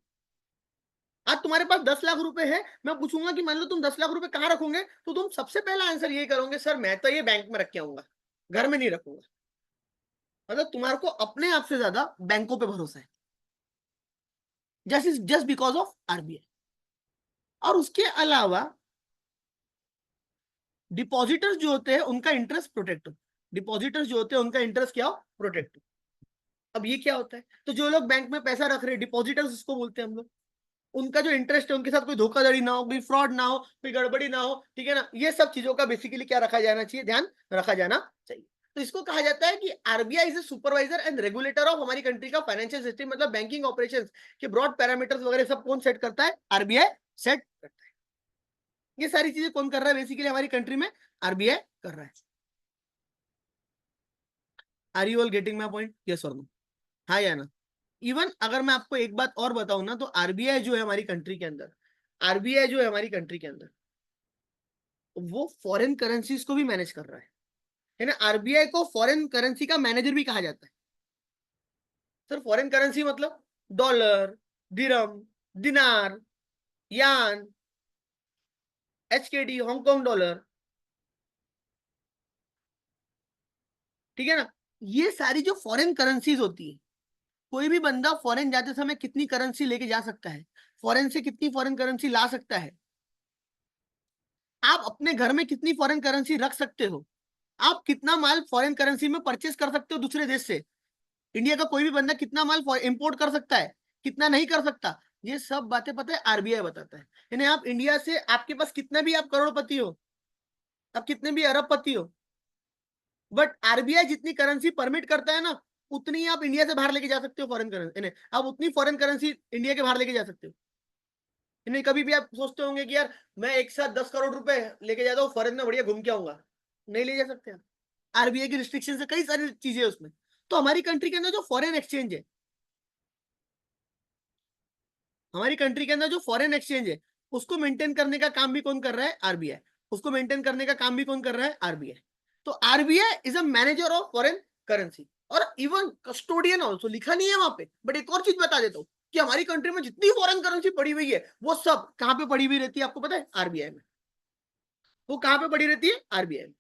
आज तुम्हारे पास 10 लाख रुपए है, मैं पूछूंगा कि मान लो तुम 10 लाख रुपए कहाँ रखोगे, तो तुम सबसे पहला आंसर ये करोगे सर मैं तो ये बैंक में रख के आऊंगा, घर में नहीं रखूंगा, मतलब तुम्हारे को अपने आप से ज्यादा बैंकों पे भरोसा है, जस्ट बिकॉज ऑफ आरबीआई। और उसके अलावा डिपॉजिटर्स जो होते हैं उनका इंटरेस्ट प्रोटेक्ट हो, डिपॉजिटर्स जो होते हैं उनका इंटरेस्ट क्या हो, प्रोटेक्ट हो। अब ये क्या होता है, तो जो लोग बैंक में पैसा रख रहे हैं डिपॉजिटर्स उसको बोलते हैं हम लोग, उनका जो इंटरेस्ट है उनके साथ कोई धोखाधड़ी ना हो, कोई फ्रॉड ना हो, कोई गड़बड़ी ना हो, ठीक है ना, ये सब चीजों का बेसिकली क्या रखा जाना चाहिए, ध्यान रखा जाना चाहिए। तो इसको कहा जाता है कि RBI is a supervisor and regulator of हमारी कंट्री का फाइनेंशियल सिस्टम, मतलब बैंकिंग ऑपरेशंस के ब्रॉड पैरामीटर्स वगैरह सब कौन सेट करता है, आरबीआई सेट करता है। ये सारी चीजें कौन कर रहा है बेसिकली हमारी कंट्री में, आरबीआई कर रहा है। Are you all getting my point, yes or no, हाँ या ना। इवन अगर मैं आपको एक बात और बताऊं ना, तो आरबीआई जो है हमारी कंट्री के अंदर, आरबीआई जो है हमारी कंट्री के अंदर वो फॉरेन करेंसीज को भी मैनेज कर रहा है ना, आरबीआई को फॉरेन करेंसी का मैनेजर भी कहा जाता है। सर फॉरेन करेंसी मतलब डॉलर, दिरम, दिनार, यान, एचकेडी, हांगकांग डॉलर, ठीक है ना, ये सारी जो फॉरेन करेंसीज होती है, कोई भी बंदा फॉरेन जाते समय कितनी करेंसी लेके जा सकता है, फॉरेन से कितनी फॉरेन करेंसी ला सकता है, आप अपने घर में कितनी फॉरेन करेंसी रख सकते हो, आप कितना माल फॉरेन करेंसी में परचेस कर सकते हो दूसरे देश से, इंडिया का कोई भी बंदा कितना माल इंपोर्ट कर सकता है, कितना नहीं कर सकता, ये सब बातें पता है आरबीआई बताता है। यानी आप इंडिया से आपके पास कितना भी आप करोड़पति हो, आप कितने भी अरबपति हो, बट आरबीआई जितनी करेंसी परमिट करता है ना उतनी आप इंडिया से बाहर लेके जा सकते हो फॉरेन करेंसी, आप उतनी फॉरेन करेंसी इंडिया के बाहर लेके जा सकते हो। नहीं कभी भी आप सोचते होंगे कि यार मैं एक साथ 10 करोड़ रुपए लेके जाता हूँ फॉरेन में बढ़िया घूम के आऊंगा, नहीं ले जा सकते आप, आरबीआई की रिस्ट्रिक्शन से कई सारी चीजें उसमें, तो हमारी कंट्री के अंदर जो फॉरेन एक्सचेंज है, हमारी कंट्री के अंदर जो फॉरेन एक्सचेंज है, उसको मेंटेन करने का काम भी कौन कर रहा है? आरबीआई। उसको मेंटेन करने का काम भी कौन कर रहा है? आरबीआई। तो RBI is a manager of foreign currency और इवन कस्टोडियन ऑल्सो, लिखा नहीं है वहां पे, बट एक और चीज बता देता हूँ कि हमारी कंट्री में जितनी फॉरेन करेंसी पड़ी हुई है वो सब कहां पे पड़ी हुई रहती है? आपको पता है? आरबीआई में। वो कहां पे पड़ी रहती है? आरबीआई में।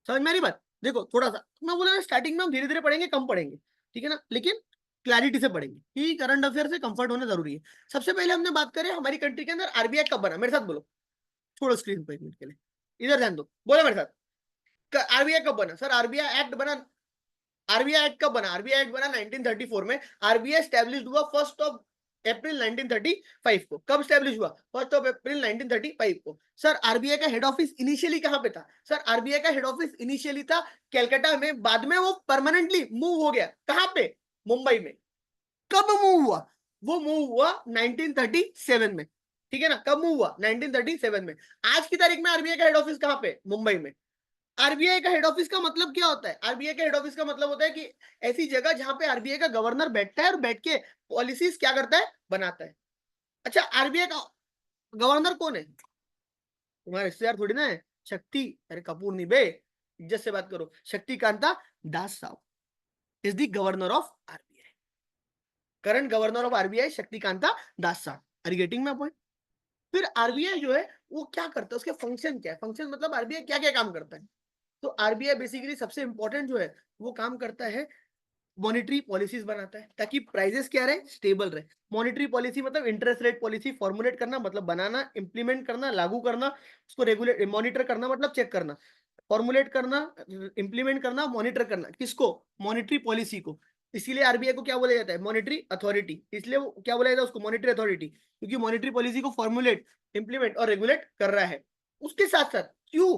समझ में आ रही बात? देखो थोड़ा सा मैं बोला ना, स्टार्टिंग में हम धीरे धीरे पढ़ेंगे, कम पढ़ेंगे, ठीक है ना, लेकिन क्लैरिटी से पढ़ेंगे कि करंट अफेयर से कंफर्ट होना जरूरी है। सबसे पहले हमने बात करें हमारी कंट्री के अंदर आरबीआई कब बना, मेरे साथ बोलो। छोड़ो स्क्रीन पर एक मिनट के लिए, इधर ध्यान दो, बोलो मेरे साथ। आरबीआई कब बना? सर आरबीआई एक्ट बना। आरबीआई एक्ट कब बना? आरबीआई एक्ट बना 1934 में। आरबीआई स्टैब्लिश हुआ 1 अप्रैल 1935 को। कब स्टैब्लिश हुआ? 1 अप्रैल 1935 को। सर आरबीआई का हेड ऑफिस इनिशियली कहां पे था? सर आरबीआई का हेड ऑफिस इनिशियली था कलकत्ता में, बाद में वो परमानेंटली मूव हो गया कहां पे? मुंबई में। कब मूव हुआ? वो मूव हुआ 1937 में, ठीक है ना। कब मूव हुआ? 1937 में। आज की तारीख में आरबीआई का हेड ऑफिस कहां पे? मुंबई में। आरबीआई का हेड ऑफिस का मतलब क्या होता है? आरबीआई का हेड ऑफिस का मतलब होता है कि ऐसी जगह जहां पे आरबीआई का गवर्नर बैठता है और बैठ के पॉलिसीज क्या करता है? बनाता है। अच्छा, आरबीआई का गवर्नर कौन है? तुम्हारे रिश्तेदार थोड़ी ना है। शक्ति, अरे कपूर नहीं बे, इज्जत से बात करो। शक्तिकांता दास साहब is the governor of RBI. Current governor of RBI Shaktikanta Das साहब। Are you getting my point? फिर आरबीआई जो है वो क्या करता है, उसके फंक्शन क्या है? फंक्शन मतलब आरबीआई क्या क्या काम करता है? तो आरबीआई बेसिकली सबसे इंपॉर्टेंट जो है वो काम करता है, मॉनिटरी पॉलिसीज बनाता है ताकि प्राइसेस क्या रहे? स्टेबल रहे। मॉनिटरी पॉलिसी मतलब इंटरेस्ट रेट पॉलिसी फॉर्मुलेट करना, मतलब बनाना, इंप्लीमेंट करना, लागू करना, उसको रेगुलेट, मॉनिटर करना मतलब चेक करना, फॉर्मुलेट करना, इंप्लीमेंट करना, मॉनिटर करना। किसको? मॉनिटरी पॉलिसी को। इसीलिए आरबीआई को क्या बोला जाता है? Monetary authority. इसलिए वो क्या बोला जाता है उसको? मॉनिटरी अथॉरिटी, क्योंकि मॉनिटरी पॉलिसी को फॉर्मुलेट, इंप्लीमेंट और रेगुलेट कर रहा है। उसके साथ साथ क्यों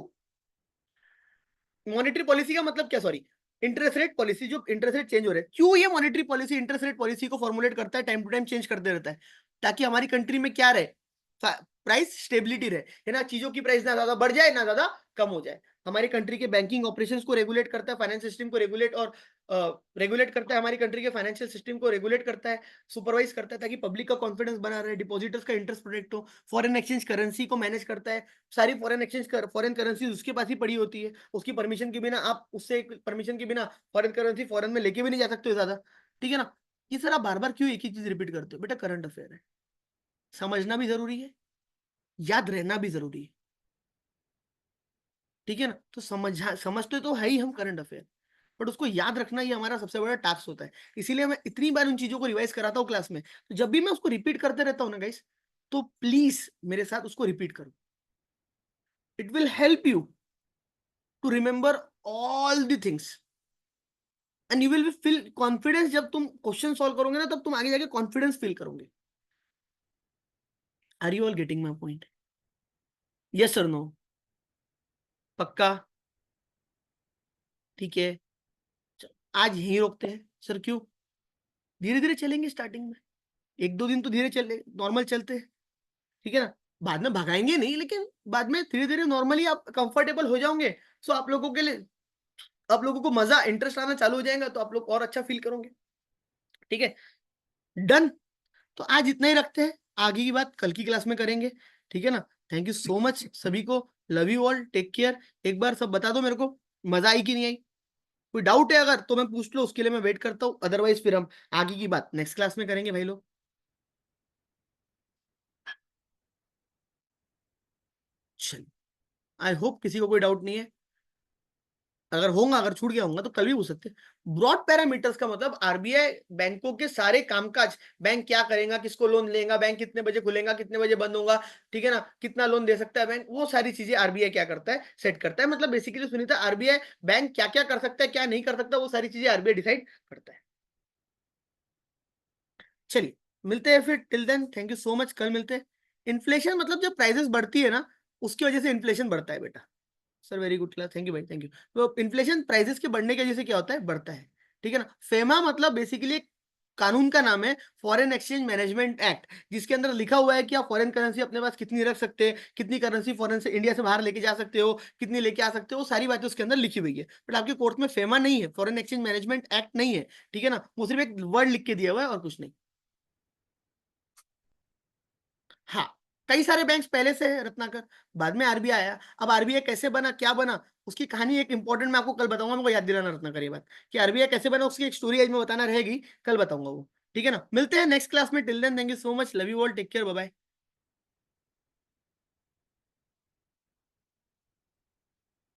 मॉनेटरी पॉलिसी का मतलब क्या, सॉरी, इंटरेस्ट रेट पॉलिसी, जो इंटरेस्ट रेट चेंज हो रहे हैं, क्यों ये monetary policy interest rate policy को फॉर्मुलेट करता है, टाइम टू टाइम चेंज करते रहता है? ताकि हमारी कंट्री में क्या रहे? प्राइस स्टेबिलिटी रहे, है ना, चीजों की प्राइस ना ज्यादा बढ़ जाए ना ज्यादा कम हो जाए। हमारी कंट्री के बैंकिंग ऑपरेशंस को रेगुलेट करता है, फाइनेंस सिस्टम को रेगुलेट और रेगुलेट करता है, हमारी कंट्री के फाइनेंशियल सिस्टम को रेगुलेट करता है, सुपरवाइज करता है, ताकि पब्लिक का कॉन्फिडेंस बना रहे, डिपॉजिटर्स का इंटरेस्ट प्रोटेक्ट हो। फॉरेन एक्सचेंज करेंसी को मैनेज करता है। सारी फॉरेन करेंसी उसके पास ही पड़ी होती है, उसकी परमिशन के बिना, आप उससे परमिशन के बिना फॉरेन करेंसी फॉरेन में लेके भी नहीं जा सकते हो ज्यादा, ठीक है ना। ये सर आप बार बार क्यों एक ही चीज रिपीट करते हो? बेटा करंट अफेयर है, समझना भी जरूरी है, याद रहना भी जरूरी है, ठीक है ना। तो समझते तो है ही हम करंट अफेयर, बट उसको याद रखना ये हमारा सबसे बड़ा टास्क होता है। इसीलिए मैं इतनी बार उन चीजों को रिवाइज कराता हूँ क्लास में। तो जब भी मैं उसको रिपीट करते रहता हूँ ना गाइस, तो प्लीज मेरे साथ उसको रिपीट करो। It will help you to remember all the things and you will be feel confidence. जब तुम क्वेश्चन सॉल्व करोगे ना, तब तुम आगे जाके कॉन्फिडेंस फील करोगे। Are you all getting my point? Yes or no? पक्का? ठीक है, आज यहीं रोकते हैं सर। क्यों? धीरे धीरे चलेंगे स्टार्टिंग में, एक दो दिन तो धीरे चले, नॉर्मल चलते हैं, ठीक है ना। बाद में भगाएंगे नहीं, लेकिन बाद में धीरे धीरे नॉर्मली आप कंफर्टेबल हो जाओगे। सो आप लोगों के लिए, आप लोगों को मजा, इंटरेस्ट आना चालू हो जाएगा, तो आप लोग और अच्छा फील करोगे, ठीक है। डन। तो आज इतना ही रखते हैं, आगे की बात कल की क्लास में करेंगे, ठीक है ना। थैंक यू सो मच सभी को, love you all, take care. एक बार सब बता दो मेरे को, मजा आई कि नहीं आई? कोई डाउट है अगर तो मैं पूछ लो, उसके लिए मैं वेट करता हूँ, अदरवाइज फिर हम आगे की बात नेक्स्ट क्लास में करेंगे भाई लोग। चलिए, आई होप किसी को कोई डाउट नहीं है। अगर होगा, अगर छूट गया होगा तो कल भी पूछ सकते हैं। ब्रॉड पैरामीटर्स का मतलब आरबीआई बैंकों के सारे कामकाज, बैंक क्या करेगा, किसको लोन लेगा, बैंक कितने बजे खुलेगा, कितने बजे बंद होगा, ठीक है ना, कितना लोन दे सकता है बैंक, वो सारी चीजें आरबीआई क्या करता है? सेट करता है। मतलब बेसिकली सुनीता, आरबीआई बैंक क्या क्या कर सकता है, क्या नहीं कर सकता, वो सारी चीजें आरबीआई डिसाइड करता है। चलिए, मिलते हैं फिर, till then thank you so much, कल मिलते हैं। इन्फ्लेशन मतलब जब प्राइसेस बढ़ती है ना, उसकी वजह से इन्फ्लेशन बढ़ता है बेटा। Sir very good class, thank you भाई, थैंक यू। तो इन्फ्लेशन प्राइसेस के बढ़ने की वजह से क्या होता है? बढ़ता है, ठीक है ना। फेमा मतलब बेसिकली कानून का नाम है फॉरेन एक्सचेंज मैनेजमेंट एक्ट, जिसके अंदर लिखा हुआ है कि आप फॉरेन करेंसी अपने पास कितनी रख सकते हैं, कितनी करेंसी फॉरेन से इंडिया से बाहर लेके जा सकते हो, कितनी लेके आ सकते हो, वो सारी बातें उसके अंदर लिखी हुई है। बट आपके कोर्ट में फेमा नहीं है, फॉरेन एक्सचेंज मैनेजमेंट एक्ट नहीं है, ठीक है ना, वो सिर्फ एक वर्ड लिख के दिया हुआ है और कुछ नहीं। हाँ, कई सारे बैंक्स पहले से है रत्नाकर, बाद में आरबीआई आया। अब आरबीआई कैसे बना, क्या बना, उसकी कहानी एक इंपॉर्टेंट मैं आपको कल बताऊंगा, मेरे को याद दिलाना रत्नाकर ये बात कि आरबीआई कैसे बना, उसकी एक स्टोरी आज मैं बताना रहेगी, कल बताऊंगा वो। ठीक है ना, मिलते हैं नेक्स्ट क्लास में। Till then thank you so much, love you all, take care, bye bye.